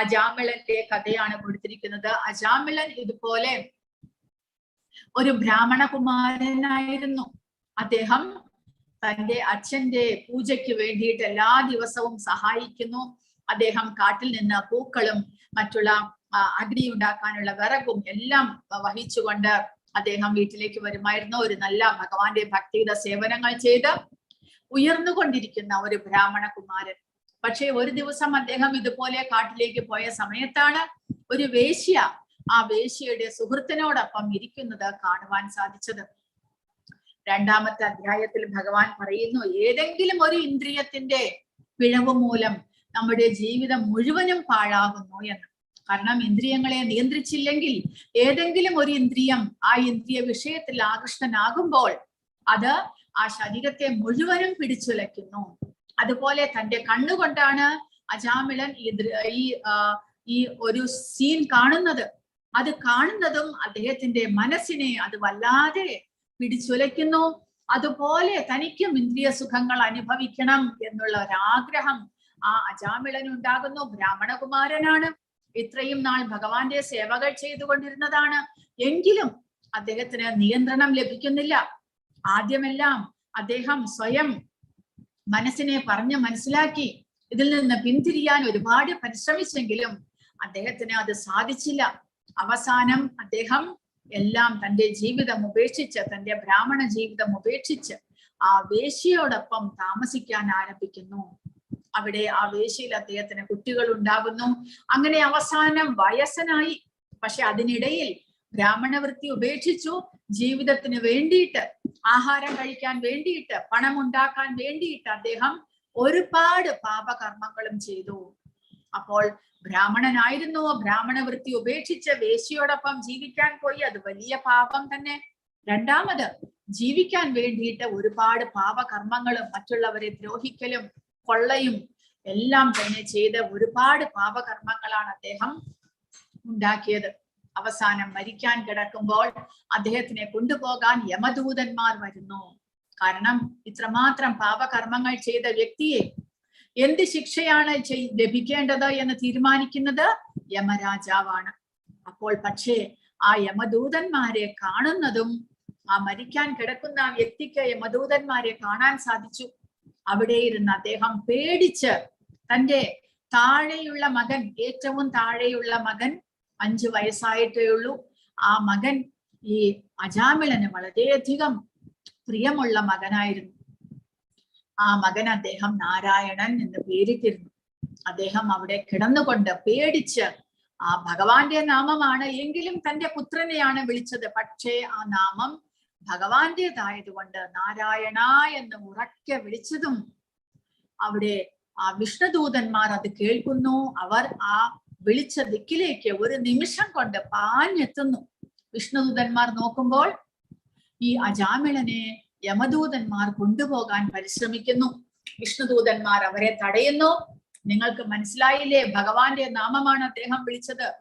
അജാമിളന്റെ കഥയാണ് കൊടുത്തിരിക്കുന്നത്. അജാമിളൻ ഇതുപോലെ ഒരു ബ്രാഹ്മണ കുമാരനായിരുന്നു. അദ്ദേഹം തന്റെ അച്ഛന്റെ പൂജയ്ക്ക് വേണ്ടിയിട്ട് എല്ലാ ദിവസവും സഹായിക്കുന്നു. അദ്ദേഹം കാട്ടിൽ നിന്ന് പൂക്കളും മറ്റുള്ള അഗ്നി ഉണ്ടാക്കാനുള്ള വിറകും എല്ലാം വഹിച്ചുകൊണ്ട് അദ്ദേഹം വീട്ടിലേക്ക് വരുമായിരുന്നു. ഒരു നല്ല ഭഗവാന്റെ ഭക്തിയുടെ സേവനങ്ങൾ ചെയ്ത് ഉയർന്നുകൊണ്ടിരിക്കുന്ന ഒരു ബ്രാഹ്മണ കുമാരൻ. പക്ഷേ ഒരു ദിവസം അദ്ദേഹം ഇതുപോലെ കാട്ടിലേക്ക് പോയ സമയത്താണ് ഒരു വേശ്യ ആ വേശ്യയുടെ സുഹൃത്തിനോടൊപ്പം ഇരിക്കുന്നത് കാണുവാൻ സാധിച്ചത്. 2-ാമത്തെ അധ്യായത്തിൽ ഭഗവാൻ പറയുന്നു, ഏതെങ്കിലും ഒരു ഇന്ദ്രിയത്തിന്റെ പിഴവ് മൂലം നമ്മുടെ ജീവിതം മുഴുവനും പാഴാകുന്നു എന്ന്. കാരണം ഇന്ദ്രിയങ്ങളെ നിയന്ത്രിച്ചില്ലെങ്കിൽ ഏതെങ്കിലും ഒരു ഇന്ദ്രിയം ആ ഇന്ദ്രിയ വിഷയത്തിൽ ആകൃഷ്ടനാകുമ്പോൾ അത് ആ ശരീരത്തെ മുഴുവനും പിടിച്ചുലയ്ക്കുന്നു. അതുപോലെ തന്റെ കണ്ണുകൊണ്ടാണ് അജാമിളൻ ഈ ഒരു സീൻ കാണുന്നത്. അത് കാണുന്നതും അദ്ദേഹത്തിന്റെ മനസ്സിനെ അത് വല്ലാതെ പിടിച്ചുലയ്ക്കുന്നു. അതുപോലെ തനിക്കും ഇന്ദ്രിയ സുഖങ്ങൾ അനുഭവിക്കണം എന്നുള്ള ഒരാഗ്രഹം ആ അജാമിളനുണ്ടാകുന്നു. ബ്രാഹ്മണകുമാരനാണ്, ഇത്രയും നാൾ ഭഗവാന്റെ സേവകൾ ചെയ്തുകൊണ്ടിരുന്നതാണ്. എങ്കിലും അദ്ദേഹത്തിന് നിയന്ത്രണം ലഭിക്കുന്നില്ല. ആദ്യമെല്ലാം അദ്ദേഹം സ്വയം മനസ്സിനെ പറഞ്ഞ് മനസ്സിലാക്കി ഇതിൽ നിന്ന് പിന്തിരിയാൻ ഒരുപാട് പരിശ്രമിച്ചെങ്കിലും അദ്ദേഹത്തിന് അത് സാധിച്ചില്ല. അവസാനം അദ്ദേഹം എല്ലാം തന്റെ ജീവിതം ഉപേക്ഷിച്ച്, തന്റെ ബ്രാഹ്മണ ജീവിതം ഉപേക്ഷിച്ച് ആ വേശ്യയോടൊപ്പം താമസിക്കാൻ ആരംഭിക്കുന്നു. അവിടെ ആ വേശ്യയിൽ അദ്ദേഹത്തിന് കുട്ടികൾ ഉണ്ടാകുന്നു. അങ്ങനെ അവസാനം വയസ്സനായി. പക്ഷെ അതിനിടയിൽ ബ്രാഹ്മണ വൃത്തി ഉപേക്ഷിച്ചു. ജീവിതത്തിന് വേണ്ടിയിട്ട്, ആഹാരം കഴിക്കാൻ വേണ്ടിയിട്ട്, പണം ഉണ്ടാക്കാൻ വേണ്ടിയിട്ട് അദ്ദേഹം ഒരുപാട് പാപകർമ്മങ്ങളും ചെയ്തു. അപ്പോൾ ബ്രാഹ്മണനായിരുന്നുവോ, ബ്രാഹ്മണ വൃത്തി ഉപേക്ഷിച്ച് വേശ്യയോടൊപ്പം ജീവിക്കാൻ പോയി, അത് വലിയ പാപം തന്നെ. രണ്ടാമത് ജീവിക്കാൻ വേണ്ടിയിട്ട് ഒരുപാട് പാപകർമ്മങ്ങളും മറ്റുള്ളവരെ ദ്രോഹിക്കലും കൊള്ളയും എല്ലാം തന്നെ ചെയ്ത് ഒരുപാട് പാപകർമ്മങ്ങളാണ് അദ്ദേഹം ഉണ്ടാക്കിയത്. അവസാനം മരിക്കാൻ കിടക്കുമ്പോൾ അദ്ദേഹത്തിനെ കൊണ്ടുപോകാൻ യമദൂതന്മാർ വരുന്നു. കാരണം ഇത്രമാത്രം പാപകർമ്മങ്ങൾ ചെയ്ത വ്യക്തിയെ എന്ത് ശിക്ഷയാണ് ലഭിക്കേണ്ടത് എന്ന് തീരുമാനിക്കുന്നത് യമരാജാവാണ്. അപ്പോൾ പക്ഷേ ആ യമദൂതന്മാരെ കാണുന്നതും, ആ മരിക്കാൻ കിടക്കുന്ന ആ വ്യക്തിക്ക് യമദൂതന്മാരെ കാണാൻ സാധിച്ചു. അവിടെ ഇരുന്ന് അദ്ദേഹം പേടിച്ച് തന്റെ താഴെയുള്ള മകൻ, ഏറ്റവും താഴെയുള്ള മകൻ 5 വയസ്സായിട്ടേ ഉള്ളൂ. ആ മകൻ ഈ അജാമിളന് വളരെയധികം പ്രിയമുള്ള മകനായിരുന്നു. ആ മകൻ അദ്ദേഹം നാരായണൻ എന്ന് പേരിട്ടിരുന്നു. അദ്ദേഹം അവിടെ കിടന്നുകൊണ്ട് പേടിച്ച്, ആ ഭഗവാന്റെ നാമമാണ് എങ്കിലും തന്റെ പുത്രനെയാണ് വിളിച്ചത്. പക്ഷേ ആ നാമം ഭഗവാന്റേതായതുകൊണ്ട് നാരായണ എന്ന് ഉറക്കെ വിളിച്ചതും അവിടെ ആ വിഷ്ണുദൂതന്മാർ അത് കേൾക്കുന്നു. അവർ ആ വിളിച്ച ദിക്കിലേക്ക് ഒരു നിമിഷം കൊണ്ട് പാഞ്ഞെത്തുന്നു. വിഷ്ണുദൂതന്മാർ നോക്കുമ്പോൾ ഈ അജാമിളനെ യമദൂതന്മാർ കൊണ്ടുപോകാൻ പരിശ്രമിക്കുന്നു. വിഷ്ണുദൂതന്മാർ അവരെ തടയുന്നു. നിങ്ങൾക്ക് മനസ്സിലായില്ലേ, ഭഗവാന്റെ നാമമാണ് അദ്ദേഹം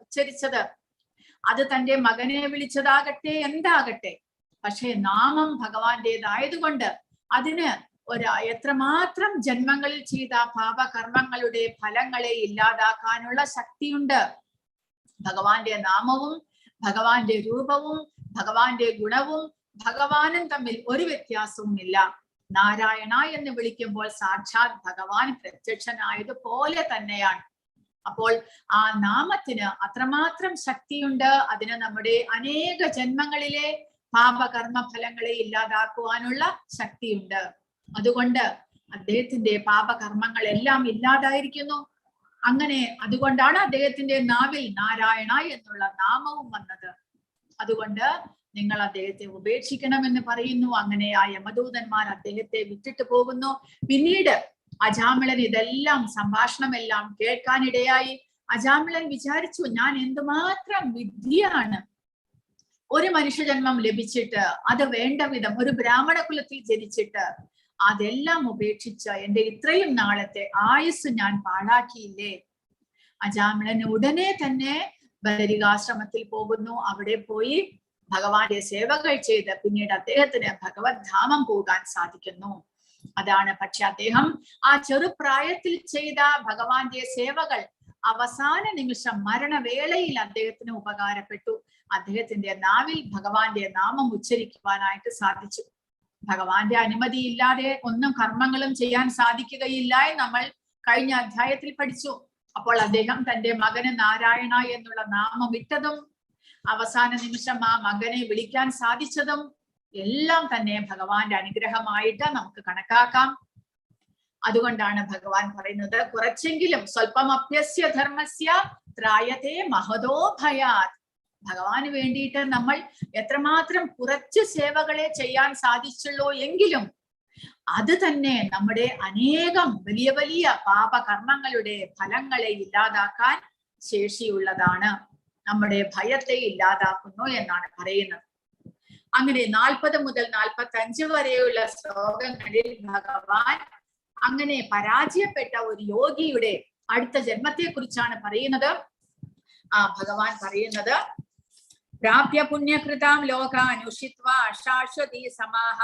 ഉച്ചരിച്ചത്. അത് തന്റെ മകനെ വിളിച്ചതാകട്ടെ, എന്താകട്ടെ, പക്ഷേ നാമം ഭഗവാന്റേതായതുകൊണ്ട് അതിന് എത്രമാത്രം ജന്മങ്ങളിൽ ചെയ്ത പാപകർമ്മങ്ങളുടെ ഫലങ്ങളെ ഇല്ലാതാക്കാനുള്ള ശക്തിയുണ്ട്. ഭഗവാന്റെ നാമവും ഭഗവാന്റെ രൂപവും ഭഗവാന്റെ ഗുണവും ഭഗവാനും തമ്മിൽ ഒരു വ്യത്യാസവും ഇല്ല. നാരായണ എന്ന് വിളിക്കുമ്പോൾ സാക്ഷാത് ഭഗവാൻ പ്രത്യക്ഷനായതുപോലെ തന്നെയാണ്. അപ്പോൾ ആ നാമത്തിന് അത്രമാത്രം ശക്തിയുണ്ട്. അതിന് നമ്മുടെ അനേക ജന്മങ്ങളിലെ പാപകർമ്മ ഫലങ്ങളെ ഇല്ലാതാക്കുവാനുള്ള ശക്തിയുണ്ട്. അതുകൊണ്ട് അദ്ദേഹത്തിന്റെ പാപകർമ്മങ്ങൾ എല്ലാം ഇല്ലാതായിരിക്കുന്നു. അങ്ങനെ അതുകൊണ്ടാണ് അദ്ദേഹത്തിന്റെ നാവിൽ നാരായണ എന്നുള്ള നാമവും വന്നത്. അതുകൊണ്ട് നിങ്ങൾ അദ്ദേഹത്തെ ഉപേക്ഷിക്കണമെന്ന് പറയുന്നു. അങ്ങനെ ആ യമദൂതന്മാർ അദ്ദേഹത്തെ വിട്ടിട്ട് പോകുന്നു. പിന്നീട് അജാമിളൻ ഇതെല്ലാം സംഭാഷണമെല്ലാം കേൾക്കാനിടയായി. അജാമിളൻ വിചാരിച്ചു, ഞാൻ എന്തുമാത്രം വിഡ്ഢിയാണ്. ഒരു മനുഷ്യജന്മം ലഭിച്ചിട്ട്, അത് വേണ്ട വിധം ഒരു ബ്രാഹ്മണ കുലത്തിൽ ജനിച്ചിട്ട് അതെല്ലാം ഉപേക്ഷിച്ച് എന്റെ ഇത്രയും നാളത്തെ ആയുസ് ഞാൻ പാഴാക്കിയില്ലേ. അജാമിളൻ ഉടനെ തന്നെ ബദരികാശ്രമത്തിൽ പോകുന്നു. അവിടെ പോയി ഭഗവാന്റെ സേവകൾ ചെയ്ത് പിന്നീട് അദ്ദേഹത്തിന് ഭഗവത് ധാമം പോകാൻ സാധിക്കുന്നു. അതാണ്. പക്ഷെ അദ്ദേഹം ആ ചെറുപ്രായത്തിൽ ചെയ്ത ഭഗവാന്റെ സേവകൾ അവസാന നിമിഷം മരണവേളയിൽ അദ്ദേഹത്തിന് ഉപകാരപ്പെട്ടു. അദ്ദേഹത്തിന്റെ നാവിൽ ഭഗവാന്റെ നാമം ഉച്ചരിക്കുവാനായിട്ട് സാധിച്ചു. ഭഗവാന്റെ അനുമതി ഇല്ലാതെ ഒന്നും കർമ്മങ്ങളും ചെയ്യാൻ സാധിക്കുകയില്ല എന്ന് നമ്മൾ കഴിഞ്ഞ അധ്യായത്തിൽ പഠിച്ചു. അപ്പോൾ അദ്ദേഹം തന്റെ മകന് നാരായണ എന്നുള്ള നാമം ഇട്ടതും അവസാന നിമിഷം ആ മകനെ വിളിക്കാൻ സാധിച്ചതും എല്ലാം തന്നെ ഭഗവാന്റെ അനുഗ്രഹമായിട്ട് നമുക്ക് കണക്കാക്കാം. അതുകൊണ്ടാണ് ഭഗവാൻ പറയുന്നത്, കുറച്ചെങ്കിലും സ്വല്പം അഭ്യസ്യ ധർമ്മസ്യ ത്രായതേ മഹതോ ഭയാത്. ഭഗവാന് വേണ്ടിയിട്ട് നമ്മൾ എത്രമാത്രം കുറച്ച് സേവകളെ ചെയ്യാൻ സാധിച്ചുള്ളൂ എങ്കിലും അത് തന്നെ നമ്മുടെ അനേകം വലിയ വലിയ പാപകർമ്മങ്ങളുടെ ഫലങ്ങളെ ഇല്ലാതാക്കാൻ ശേഷിയുള്ളതാണ്. നമ്മുടെ ഭയത്തെ ഇല്ലാതാക്കുന്നു എന്നാണ് പറയുന്നത്. അങ്ങനെ 40 മുതൽ 45 വരെയുള്ള ശ്ലോകങ്ങളിൽ ഭഗവാൻ അങ്ങനെ പരാജയപ്പെട്ട ഒരു യോഗിയുടെ അടുത്ത ജന്മത്തെ കുറിച്ചാണ് പറയുന്നത്. ഭഗവാൻ പറയുന്നത്, പ്രാപ്യ പുണ്യകൃതാം ലോകാനുഷിത്വാ ശാശ്വതി സമാഹ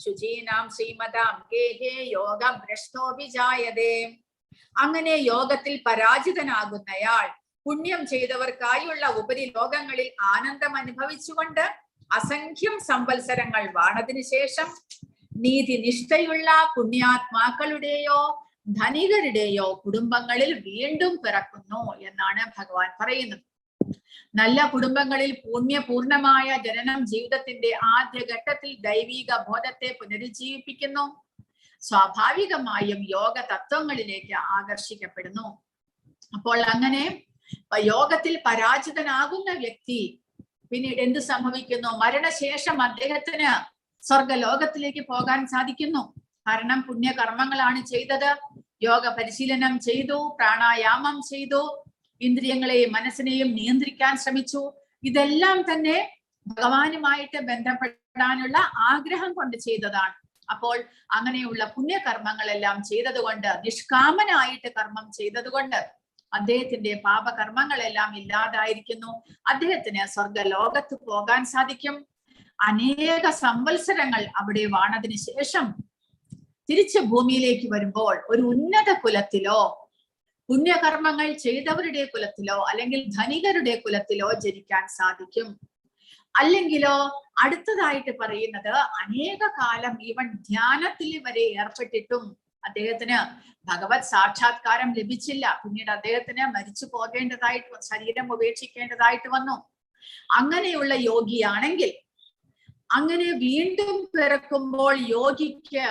ശുചീനാം ശ്രീമതാം ഗേഹേ യോഗ ഭ്രഷ്ടോ വിജായതേ. അങ്ങനെ യോഗത്തിൽ പരാജിതനാകുന്നയാൾ പുണ്യം ചെയ്തവർക്കായുള്ള ഉപരിലോകങ്ങളിൽ ആനന്ദം അനുഭവിച്ചുകൊണ്ട് അസംഖ്യം സംവത്സരങ്ങൾ വാണതിനു ശേഷം നീതിനിഷ്ഠയുള്ള പുണ്യാത്മാക്കളുടെയോ ധനികരുടെയോ കുടുംബങ്ങളിൽ വീണ്ടും പിറക്കുന്നു എന്നാണ് ഭഗവാൻ പറയുന്നത്. നല്ല കുടുംബങ്ങളിൽ പുണ്യപൂർണമായ ജനനം ജീവിതത്തിന്റെ ആദ്യഘട്ടത്തിൽ ദൈവിക ബോധത്തെ പുനരുജ്ജീവിപ്പിക്കുന്നു. സ്വാഭാവികമായും യോഗ തത്വങ്ങളിലേക്ക് ആകർഷിക്കപ്പെടുന്നു. അപ്പോൾ അങ്ങനെ യോഗത്തിൽ പരാജിതനാകുന്ന വ്യക്തി പിന്നീട് എന്ത് സംഭവിക്കുന്നു? മരണശേഷം അദ്ദേഹത്തിന് സ്വർഗലോകത്തിലേക്ക് പോകാൻ സാധിക്കുന്നു. കാരണം പുണ്യകർമ്മങ്ങളാണ് ചെയ്തത്. യോഗ പരിശീലനം ചെയ്തു, പ്രാണായാമം ചെയ്തു, ഇന്ദ്രിയങ്ങളെയും മനസ്സിനെയും നിയന്ത്രിക്കാൻ ശ്രമിച്ചു. ഇതെല്ലാം തന്നെ ഭഗവാനുമായിട്ട് ബന്ധപ്പെടാനുള്ള ആഗ്രഹം കൊണ്ട് ചെയ്തതാണ്. അപ്പോൾ അങ്ങനെയുള്ള പുണ്യകർമ്മങ്ങളെല്ലാം ചെയ്തതുകൊണ്ട്, നിഷ്കാമനായിട്ട് കർമ്മം ചെയ്തതുകൊണ്ട് അദ്ദേഹത്തിന്റെ പാപകർമ്മങ്ങളെല്ലാം ഇല്ലാതായിരിക്കുന്നു. അദ്ദേഹത്തിന് സ്വർഗലോകത്ത് പോകാൻ സാധിക്കും. അനേക സംവത്സരങ്ങൾ അവിടെ വാണതിന് ശേഷം തിരിച്ച് ഭൂമിയിലേക്ക് വരുമ്പോൾ ഒരു ഉന്നത കുലത്തിലോ പുണ്യകർമ്മങ്ങൾ ചെയ്തവരുടെ കുലത്തിലോ അല്ലെങ്കിൽ ധനികരുടെ കുലത്തിലോ ജനിക്കാൻ സാധിക്കും. അല്ലെങ്കിലോ അടുത്തതായിട്ട് പറയുന്നത്, അനേക കാലം ഇവൻ ധ്യാനത്തിൽ വരെ ഏർപ്പെട്ടിട്ടും അദ്ദേഹത്തിന് ഭഗവത് സാക്ഷാത്കാരം ലഭിച്ചില്ല. പിന്നീട് അദ്ദേഹത്തിന് മരിച്ചു പോകേണ്ടതായിട്ട്, ശരീരം ഉപേക്ഷിക്കേണ്ടതായിട്ട് വന്നു. അങ്ങനെയുള്ള യോഗിയാണെങ്കിൽ അങ്ങനെ വീണ്ടും പിറക്കുമ്പോൾ യോഗിക്ക്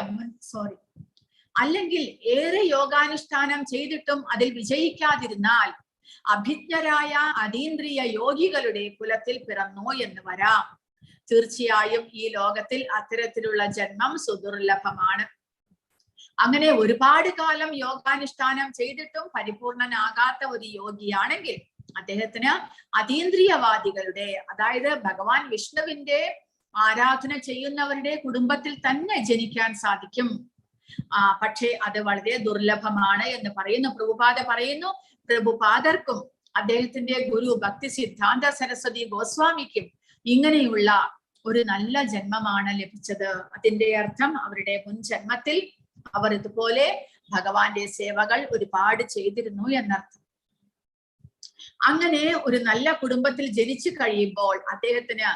അല്ലെങ്കിൽ ഏറെ യോഗാനുഷ്ഠാനം ചെയ്തിട്ടും അതിൽ വിജയിക്കാതിരുന്നാൽ അഭിജ്ഞരായ അതീന്ദ്രിയ യോഗികളുടെ കുലത്തിൽ പിറന്നു എന്ന് വരാം. തീർച്ചയായും ഈ ലോകത്തിൽ അത്തരത്തിലുള്ള ജന്മം സുദുർലഭമാണ്. അങ്ങനെ ഒരുപാട് കാലം യോഗാനുഷ്ഠാനം ചെയ്തിട്ടും പരിപൂർണനാകാത്ത ഒരു യോഗിയാണെങ്കിൽ അദ്ദേഹത്തിന് അതീന്ദ്രിയവാദികളുടെ, അതായത് ഭഗവാൻ വിഷ്ണുവിന്റെ ആരാധന ചെയ്യുന്നവരുടെ കുടുംബത്തിൽ തന്നെ ജനിക്കാൻ സാധിക്കും. പക്ഷേ അത് വളരെ ദുർലഭമാണ് എന്ന് പറയുന്നു. പ്രഭുപാദ പറയുന്നു, പ്രഭുപാദർക്കും അദ്ദേഹത്തിന്റെ ഗുരു ഭക്തി സിദ്ധാന്ത സരസ്വതി ഗോസ്വാമിക്കും ഇങ്ങനെയുള്ള ഒരു നല്ല ജന്മമാണ് ലഭിച്ചത്. അതിന്റെ അർത്ഥം അവരുടെ മുൻ ജന്മത്തിൽ അവർ ഇതുപോലെ ഭഗവാന്റെ സേവകൾ ഒരുപാട് ചെയ്തിരുന്നു എന്നർത്ഥം. അങ്ങനെ ഒരു നല്ല കുടുംബത്തിൽ ജനിച്ചു കഴിയുമ്പോൾ അദ്ദേഹത്തിന്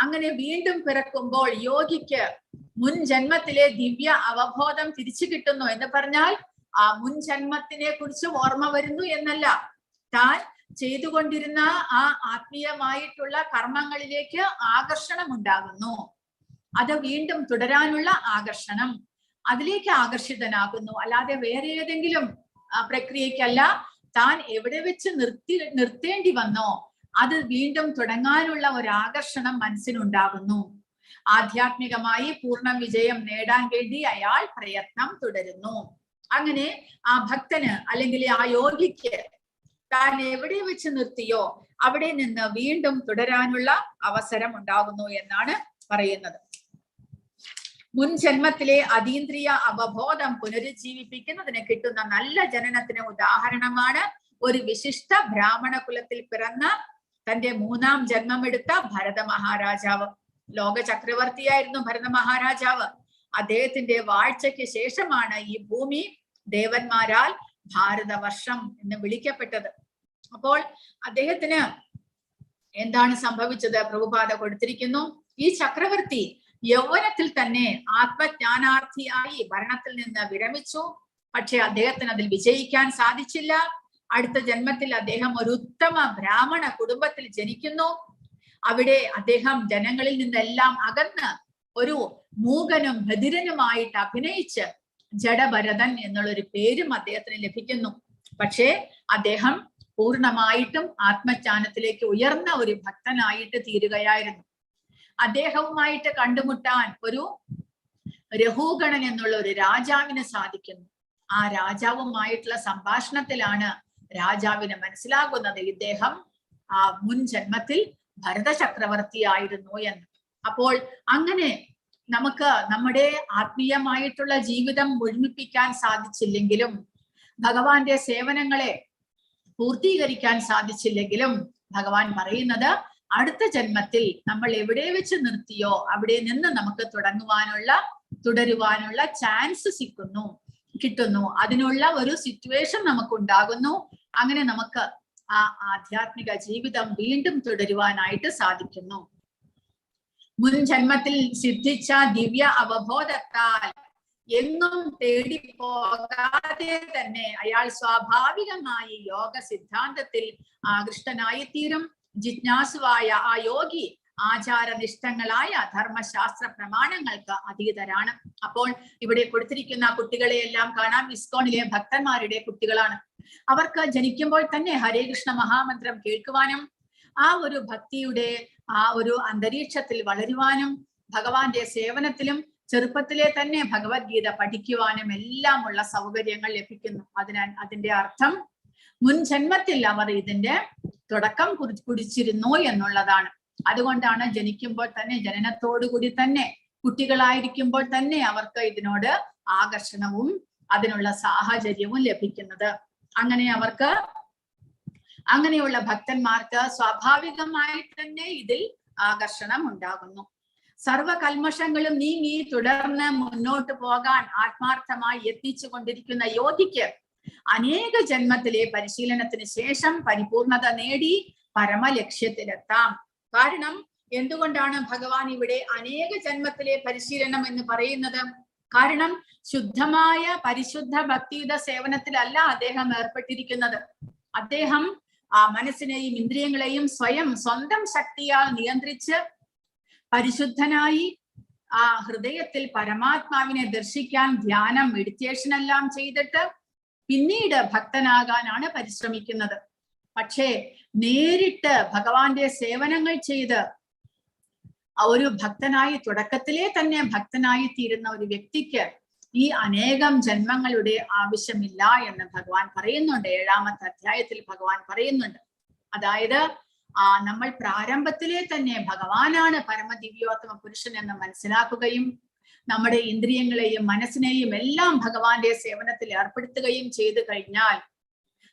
അങ്ങനെ വീണ്ടും പിറക്കുമ്പോൾ യോഗിക്ക് മുൻ ജന്മത്തിലെ ദിവ്യ അവബോധം തിരിച്ചു കിട്ടുന്നു എന്ന് പറഞ്ഞാൽ ആ മുൻ ജന്മത്തിനെ കുറിച്ച് ഓർമ്മ വരുന്നു എന്നല്ല, താൻ ചെയ്തുകൊണ്ടിരുന്ന ആ ആത്മീയമായിട്ടുള്ള കർമ്മങ്ങളിലേക്ക് ആകർഷണം ഉണ്ടാകുന്നു. അത് വീണ്ടും തുടരാനുള്ള ആകർഷണം, അതിലേക്ക് ആകർഷിതനാകുന്നു. അല്ലാതെ വേറെ ഏതെങ്കിലും പ്രക്രിയക്കല്ല. താൻ എവിടെ വെച്ച് നിർത്തേണ്ടി വന്നോ അത് വീണ്ടും തുടങ്ങാനുള്ള ഒരു ആകർഷണം മനസ്സിനുണ്ടാകുന്നു. ആധ്യാത്മികമായി പൂർണ്ണ വിജയം നേടാൻ വേണ്ടി അയാൾ പ്രയത്നം തുടരുന്നു. അങ്ങനെ ആ ഭക്തന് അല്ലെങ്കിൽ ആ യോഗിക്ക് താൻ എവിടെ വെച്ച് നിർത്തിയോ അവിടെ നിന്ന് വീണ്ടും തുടരാനുള്ള അവസരം ഉണ്ടാകുന്നു എന്നാണ് പറയുന്നത്. മുൻ ജന്മത്തിലെ അതീന്ദ്രിയ അവബോധം പുനരുജ്ജീവിപ്പിക്കുന്നതിന് കിട്ടുന്ന നല്ല ജനനത്തിന് ഉദാഹരണമാണ് ഒരു വിശിഷ്ട ബ്രാഹ്മണ കുലത്തിൽ പിറന്ന തന്റെ മൂന്നാം ജന്മമെടുത്ത ഭരത മഹാരാജാവ്. ലോക ചക്രവർത്തിയായിരുന്നു ഭരത മഹാരാജാവ്. അദ്ദേഹത്തിന്റെ വാഴ്ചയ്ക്ക് ശേഷമാണ് ഈ ഭൂമി ദേവന്മാരാൽ ഭാരതവർഷം എന്ന് വിളിക്കപ്പെട്ടത്. അപ്പോൾ അദ്ദേഹത്തിന് എന്താണ് സംഭവിച്ചത്? പ്രഭുപാദ കൊടുത്തിരിക്കുന്നു. ഈ ചക്രവർത്തി യൗവനത്തിൽ തന്നെ ആത്മജ്ഞാനാർത്ഥിയായി ഭരണത്തിൽ നിന്ന് വിരമിച്ചു. പക്ഷെ അദ്ദേഹത്തിന് അതിൽ വിജയിക്കാൻ സാധിച്ചില്ല. അടുത്ത ജന്മത്തിൽ അദ്ദേഹം ഒരു ഉത്തമ ബ്രാഹ്മണ കുടുംബത്തിൽ ജനിക്കുന്നു. അവിടെ അദ്ദേഹം ജനങ്ങളിൽ നിന്നെല്ലാം അകന്ന് ഒരു മൂകനും ബധിരനുമായിട്ട് അഭിനയിച്ച് ജഡഭരതൻ എന്നുള്ളൊരു പേരും അദ്ദേഹത്തിന് ലഭിക്കുന്നു. പക്ഷേ അദ്ദേഹം പൂർണ്ണമായിട്ടും ആത്മജ്ഞാനത്തിലേക്ക് ഉയർന്ന ഒരു ഭക്തനായിട്ട് തീരുകയായിരുന്നു. അദ്ദേഹവുമായിട്ട് കണ്ടുമുട്ടാൻ ഒരു രഘുഗണൻ എന്നുള്ള ഒരു രാജാവിന് സാധിക്കുന്നു. ആ രാജാവുമായിട്ടുള്ള സംഭാഷണത്തിലാണ് രാജാവിന് മനസ്സിലാകുന്നത് ഇദ്ദേഹം ആ മുൻ ജന്മത്തിൽ ഭരത ചക്രവർത്തിയായിരുന്നു എന്ന്. അപ്പോൾ അങ്ങനെ നമുക്ക് നമ്മുടെ ആത്മീയമായിട്ടുള്ള ജീവിതം മുഴുമിപ്പിക്കാൻ സാധിച്ചില്ലെങ്കിലും, ഭഗവാന്റെ സേവനങ്ങളെ പൂർത്തീകരിക്കാൻ സാധിച്ചില്ലെങ്കിലും, ഭഗവാൻ പറയുന്നത് അടുത്ത ജന്മത്തിൽ നമ്മൾ എവിടെ വെച്ച് നിർത്തിയോ അവിടെ നിന്ന് നമുക്ക് തുടരുവാനുള്ള ചാൻസ് കിട്ടുന്നു. അതിനുള്ള ഒരു സിറ്റുവേഷൻ നമുക്ക് ഉണ്ടാകുന്നു. അങ്ങനെ നമുക്ക് ആ ആധ്യാത്മിക ജീവിതം വീണ്ടും തുടരുവാനായിട്ട് സാധിക്കുന്നു. മുൻ ജന്മത്തിൽ സിദ്ധിച്ച ദിവ്യ അവബോധത്താൽ എങ്ങും തേടി പോകാതെ തന്നെ അയാൾ സ്വാഭാവികമായി യോഗ സിദ്ധാന്തത്തിൽ ആകൃഷ്ടനായി തീരും. ജിജ്ഞാസുവായ ആ യോഗി ആചാരനിഷ്ഠങ്ങളായ ധർമ്മശാസ്ത്ര പ്രമാണങ്ങൾക്ക് അതീതരാണ്. അപ്പോൾ ഇവിടെ കൊടുത്തിരിക്കുന്ന കുട്ടികളെയെല്ലാം കാണാം, ഇസ്കോണിലെ ഭക്തന്മാരുടെ കുട്ടികളാണ്. അവർക്ക് ജനിക്കുമ്പോൾ തന്നെ ഹരേ കൃഷ്ണ മഹാമന്ത്രം കേൾക്കുവാനും ആ ഒരു ഭക്തിയുടെ ആ ഒരു അന്തരീക്ഷത്തിൽ വളരുവാനും ഭഗവാന്റെ സേവനത്തിലും ചെറുപ്പത്തിലെ തന്നെ ഭഗവത്ഗീത പഠിക്കുവാനും എല്ലാമുള്ള സൗകര്യങ്ങൾ ലഭിക്കുന്നു. അതിന്റെ അർത്ഥം മുൻ ജന്മത്തിൽ അവർ ഇതിന്റെ തുടക്കം കുറിച്ചിരുന്നു എന്നുള്ളതാണ്. അതുകൊണ്ടാണ് ജനിക്കുമ്പോൾ തന്നെ ജനനത്തോടുകൂടി തന്നെ കുട്ടികളായിരിക്കുമ്പോൾ തന്നെ അവർക്ക് ഇതിനോട് ആകർഷണവും അതിനുള്ള സാഹചര്യവും ലഭിക്കുന്നത്. അങ്ങനെയുള്ള ഭക്തന്മാർക്ക് സ്വാഭാവികമായി തന്നെ ഇതിൽ ആകർഷണം ഉണ്ടാകുന്നു. സർവകൽമഷങ്ങളും നീങ്ങി തുടർന്ന് മുന്നോട്ട് പോകാൻ ആത്മാർത്ഥമായി യത്നിച്ചു കൊണ്ടിരിക്കുന്ന യോഗിക്ക് അനേക ജന്മത്തിലെ പരിശീലനത്തിന് ശേഷം പരിപൂർണത നേടി പരമലക്ഷ്യത്തിലെത്താം. കാരണം എന്തുകൊണ്ടാണ് ഭഗവാൻ ഇവിടെ അനേക ജന്മത്തിലെ പരിശീലനം എന്ന് പറയുന്നത്? കാരണം ശുദ്ധമായ പരിശുദ്ധ ഭക്തിയുടെ സേവനത്തിലല്ല അദ്ദേഹം ഏർപ്പെട്ടിരിക്കുന്നത്. അദ്ദേഹം ആ മനസ്സിനെയും ഇന്ദ്രിയങ്ങളെയും സ്വന്തം ശക്തിയാൽ നിയന്ത്രിച്ച് പരിശുദ്ധനായി ആ ഹൃദയത്തിൽ പരമാത്മാവിനെ ദർശിക്കാൻ ധ്യാനം, മെഡിറ്റേഷൻ എല്ലാം ചെയ്തിട്ട് പിന്നീട് ഭക്തനാകാനാണ് പരിശ്രമിക്കുന്നത്. പക്ഷേ നേരിട്ട് ഭഗവാന്റെ സേവനങ്ങൾ ചെയ്ത് ഒരു ഭക്തനായി തുടക്കത്തിലെ തന്നെ ഭക്തനായി തീരുന്ന ഒരു വ്യക്തിക്ക് ഈ അനേകം ജന്മങ്ങളുടെ ആവശ്യമില്ല എന്ന് ഭഗവാൻ പറയുന്നുണ്ട്. 7ാമത്തെ അധ്യായത്തിൽ ഭഗവാൻ പറയുന്നുണ്ട്. അതായത് നമ്മൾ പ്രാരംഭത്തിലെ തന്നെ ഭഗവാനാണ് പരമദിവ്യോത്തമ പുരുഷൻ എന്ന് മനസ്സിലാക്കുകയും നമ്മുടെ ഇന്ദ്രിയങ്ങളെയും മനസ്സിനെയും എല്ലാം ഭഗവാന്റെ സേവനത്തിൽ ഏർപ്പെടുത്തുകയും ചെയ്തു കഴിഞ്ഞാൽ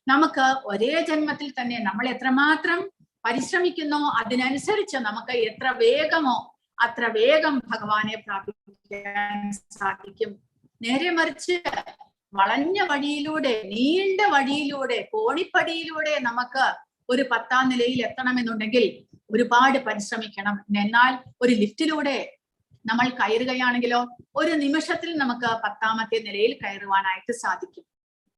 നമുക്ക് ഒരേ ജന്മത്തിൽ തന്നെ നമ്മൾ എത്രമാത്രം പരിശ്രമിക്കുന്നോ അതിനനുസരിച്ച് നമുക്ക് എത്ര വേഗമോ അത്ര വേഗം ഭഗവാനെ പ്രാപിക്കാൻ സാധിക്കും. നേരെ മറിച്ച് വളഞ്ഞ വഴിയിലൂടെ, നീണ്ട വഴിയിലൂടെ, കോണിപ്പടിയിലൂടെ നമുക്ക് ഒരു 10ാം നിലയിൽ എത്തണമെന്നുണ്ടെങ്കിൽ ഒരുപാട് പരിശ്രമിക്കണം. എന്നാൽ ഒരു ലിഫ്റ്റിലൂടെ നമ്മൾ കയറുകയാണെങ്കിലോ ഒരു നിമിഷത്തിൽ നമുക്ക് 10ാമത്തെ നിലയിൽ കയറുവാനായിട്ട് സാധിക്കും.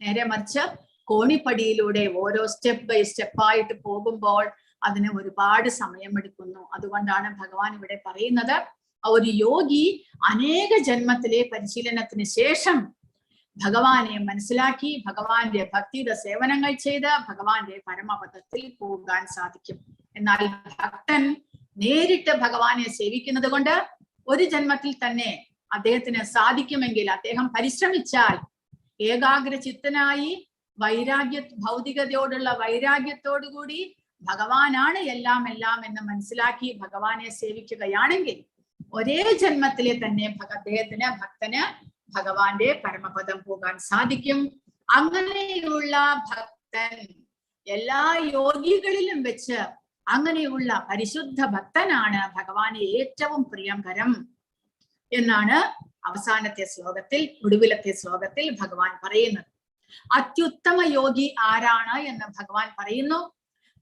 നേരെ മറിച്ച് കോണിപ്പടിയിലൂടെ ഓരോ സ്റ്റെപ്പ് ബൈ സ്റ്റെപ്പായിട്ട് പോകുമ്പോൾ അതിന് ഒരുപാട് സമയമെടുക്കുന്നു. അതുകൊണ്ടാണ് ഭഗവാൻ ഇവിടെ പറയുന്നത് ഒരു യോഗി അനേക ജന്മത്തിലെ പരിശീലനത്തിന് ശേഷം ഭഗവാനെ മനസ്സിലാക്കി ഭഗവാന്റെ ഭക്തിയുടെ സേവനങ്ങൾ ചെയ്ത് ഭഗവാന്റെ പരമപദത്തിൽ പോകാൻ സാധിക്കും. എന്നാൽ ഭക്തൻ നേരിട്ട് ഭഗവാനെ സേവിക്കുന്നത് കൊണ്ട് ഒരു ജന്മത്തിൽ തന്നെ അദ്ദേഹത്തിന് സാധിക്കുമെങ്കിൽ അദ്ദേഹം പരിശ്രമിച്ചാൽ ഏകാഗ്രചിത്തനായി ഭൗതികതയോടുള്ള വൈരാഗ്യത്തോടുകൂടി ഭഗവാനാണ് എല്ലാം എന്ന് മനസ്സിലാക്കി ഭഗവാനെ സേവിക്കുകയാണെങ്കിൽ ഒരേ ജന്മത്തിലെ തന്നെ ഭക്തന് ഭഗവാന്റെ പരമപദം പോകാൻ സാധിക്കും. അങ്ങനെയുള്ള ഭക്തൻ എല്ലാ യോഗികളിലും വെച്ച് അങ്ങനെയുള്ള പരിശുദ്ധ ഭക്തനാണ് ഭഗവാന് ഏറ്റവും പ്രിയങ്കരം എന്നാണ് അവസാനത്തെ ശ്ലോകത്തിൽ, ഒടുവിലത്തെ ശ്ലോകത്തിൽ ഭഗവാൻ പറയുന്നത്. അത്യുത്തമ യോഗി ആരാണ് എന്ന് ഭഗവാൻ പറയുന്നു.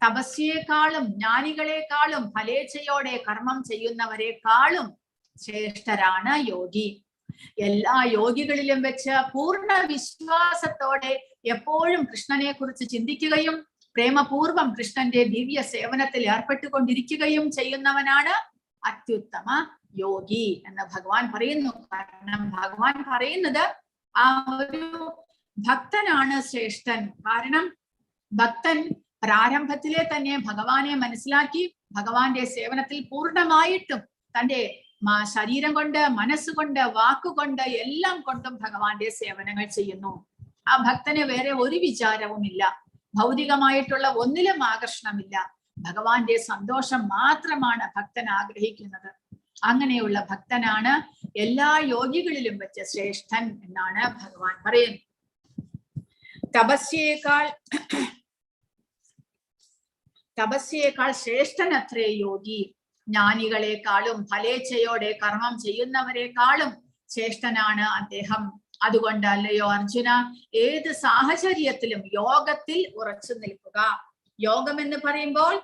തപസ്യേക്കാളും ജ്ഞാനികളെക്കാളും ഫലേച്ഛയോടെ കർമ്മം ചെയ്യുന്നവരെക്കാളും ശ്രേഷ്ഠരാണ് യോഗി. എല്ലാ യോഗികളിലും വെച്ച് പൂർണ്ണ വിശ്വാസത്തോടെ എപ്പോഴും കൃഷ്ണനെ കുറിച്ച് ചിന്തിക്കുകയും പ്രേമപൂർവം കൃഷ്ണന്റെ ദിവ്യ സേവനത്തിൽ ഏർപ്പെട്ടുകൊണ്ടിരിക്കുകയും ചെയ്യുന്നവനാണ് അത്യുത്തമ യോഗി എന്ന് ഭഗവാൻ പറയുന്നു. കാരണം ഭഗവാൻ പറയുന്നത് ആ ഒരു ഭക്തനാണ് ശ്രേഷ്ഠൻ. കാരണം ഭക്തൻ പ്രാരംഭത്തിലെ തന്നെ ഭഗവാനെ മനസ്സിലാക്കി ഭഗവാന്റെ സേവനത്തിൽ പൂർണ്ണമായിട്ടും തന്റെ ശരീരം കൊണ്ട്, മനസ്സുകൊണ്ട്, വാക്കുകൊണ്ട് എല്ലാം കൊണ്ടും ഭഗവാന്റെ സേവനങ്ങൾ ചെയ്യുന്നു. ആ ഭക്തന് വേറെ ഒരു വിചാരവുമില്ല, ഭൗതികമായിട്ടുള്ള ഒന്നിലും ആകർഷണമില്ല. ഭഗവാന്റെ സന്തോഷം മാത്രമാണ് ഭക്തൻ ആഗ്രഹിക്കുന്നത്. അങ്ങനെയുള്ള ഭക്തനാണ് എല്ലാ യോഗികളിലും വെച്ച് ശ്രേഷ്ഠൻ എന്നാണ് ഭഗവാൻ പറയുന്നത്. തപസ്യയേക്കാൾ ശ്രേഷ്ഠനത്രേ യോഗി. ജ്ഞാനികളെക്കാളും ഫലേച്ഛയോടെ കർമ്മം ചെയ്യുന്നവരെക്കാളും ശ്രേഷ്ഠനാണ് അദ്ദേഹം. അതുകൊണ്ട് അല്ലയോ അർജുന, ഏത് സാഹചര്യത്തിലും യോഗത്തിൽ ഉറച്ചു നിൽക്കുക. യോഗം എന്ന് പറയുമ്പോൾ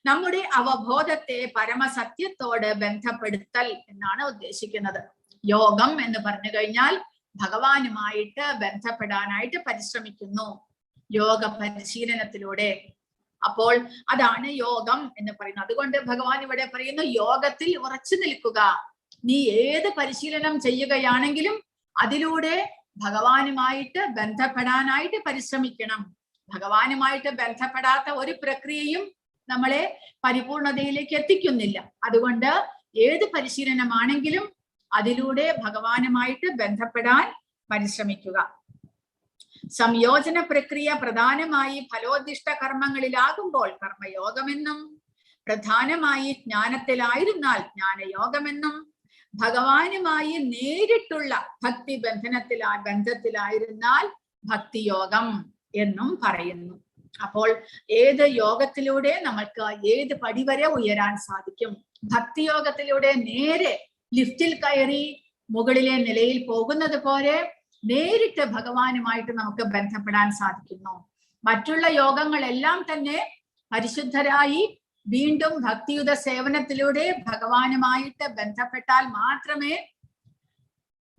നമ്മുടെ അവബോധത്തെ പരമസത്യത്തോട് ബന്ധപ്പെടുത്തൽ എന്നാണ് ഉദ്ദേശിക്കുന്നത്. യോഗം എന്ന് പറഞ്ഞു കഴിഞ്ഞാൽ ഭഗവാനുമായിട്ട് ബന്ധപ്പെടാനായിട്ട് പരിശ്രമിക്കുന്നു യോഗ പരിശീലനത്തിലൂടെ. അപ്പോൾ അതാണ് യോഗം എന്ന് പറയുന്നത്. അതുകൊണ്ട് ഭഗവാൻ ഇവിടെ പറയുന്നു, യോഗത്തിൽ ഉറച്ചു നിൽക്കുക. നീ ഏത് പരിശീലനം ചെയ്യുകയാണെങ്കിലും അതിലൂടെ ഭഗവാനുമായിട്ട് ബന്ധപ്പെടാനായിട്ട് പരിശ്രമിക്കണം. ഭഗവാനുമായിട്ട് ബന്ധപ്പെടാത്ത ഒരു പ്രക്രിയയും നമ്മളെ പരിപൂർണതയിലേക്ക് എത്തിക്കുന്നില്ല. അതുകൊണ്ട് ഏത് പരിശീലനമാണെങ്കിലും അതിലൂടെ ഭഗവാനുമായിട്ട് ബന്ധപ്പെടാൻ പരിശ്രമിക്കുക. സംയോജന പ്രക്രിയ പ്രധാനമായി ഫലോദിഷ്ട കർമ്മങ്ങളിലാകുമ്പോൾ കർമ്മയോഗമെന്നും, പ്രധാനമായി ജ്ഞാനത്തിലായിരുന്നാൽ ജ്ഞാനയോഗമെന്നും, ഭഗവാനുമായി നേരിട്ടുള്ള ഭക്തി ബന്ധത്തിലായിരുന്നാൽ ഭക്തിയോഗം എന്നും പറയുന്നു. അപ്പോൾ ഏത് യോഗത്തിലൂടെ നമുക്ക് ഏത് പടി വരെ ഉയരാൻ സാധിക്കും? ഭക്തിയോഗത്തിലൂടെ നേരെ ലിഫ്റ്റിൽ കയറി മുകളിലെ നിലയിൽ പോകുന്നത് പോലെ നേരിട്ട് ഭഗവാനുമായിട്ട് നമുക്ക് ബന്ധപ്പെടാൻ സാധിക്കുന്നു. മറ്റുള്ള യോഗങ്ങളെല്ലാം തന്നെ പരിശുദ്ധരായി വീണ്ടും ഭക്തിയുത സേവനത്തിലൂടെ ഭഗവാനുമായിട്ട് ബന്ധപ്പെട്ടാൽ മാത്രമേ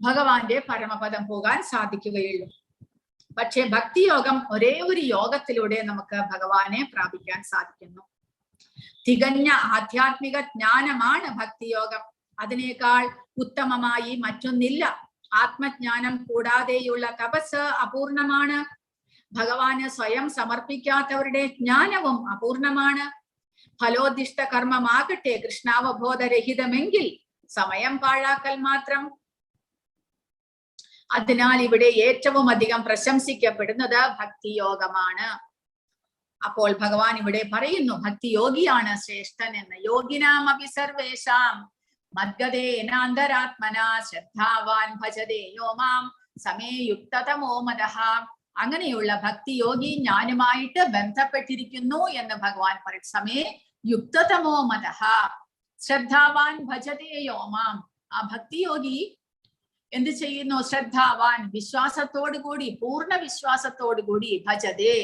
ഭഗവാന്റെ പരമപദം പോകാൻ സാധിക്കുകയുള്ളൂ. പക്ഷെ ഭക്തിയോഗം ഒരേ ഒരു യോഗത്തിലൂടെ നമുക്ക് ഭഗവാനെ പ്രാപിക്കാൻ സാധിക്കുന്നു. തികഞ്ഞ ആധ്യാത്മിക ജ്ഞാനമാണ് ഭക്തിയോഗം. അതിനേക്കാൾ ഉത്തമമായി മറ്റൊന്നില്ല. ആത്മജ്ഞാനം കൂടാതെയുള്ള തപസ് അപൂർണമാണ്. ഭഗവാന് സ്വയം സമർപ്പിക്കാത്തവരുടെ ജ്ഞാനവും അപൂർണമാണ്. ഫലോദിഷ്ട കർമ്മമാകട്ടെ കൃഷ്ണാവബോധരഹിതമെങ്കിൽ സമയം പാഴാക്കൽ മാത്രം. അതിനാൽ ഇവിടെ ഏറ്റവും അധികം പ്രശംസിക്കപ്പെടുന്നത് ഭക്തിയോഗമാണ്. അപ്പോൾ ഭഗവാൻ ഇവിടെ പറയുന്നു, ഭക്തിയോഗിയാണ് ശ്രേഷ്ഠൻ എന്ന്. യോഗിനാമപി സർവേഷാം മദ്ഗതേനാന്തരാത്മന ശ്രദ്ധാവാൻ ഭജതേ യോ മാം സമേ യുക്തതമോ മദഃ. അങ്ങനെയുള്ള ഭക്തിയോഗി ഞാനുമായിട്ട് ബന്ധപ്പെട്ടിരിക്കുന്നു എന്ന് ഭഗവാൻ പറയും. സമേ യുക്തതമോ മദഃ ശ്രദ്ധാവാൻ ഭജതേ യോ മാം. ആ ഭക്തിയോഗി എന്ത് ചെയ്യുന്നു? ശ്രദ്ധാവാൻ, വിശ്വാസത്തോടു കൂടി, പൂർണ്ണ വിശ്വാസത്തോടു കൂടി, ഭജതേ,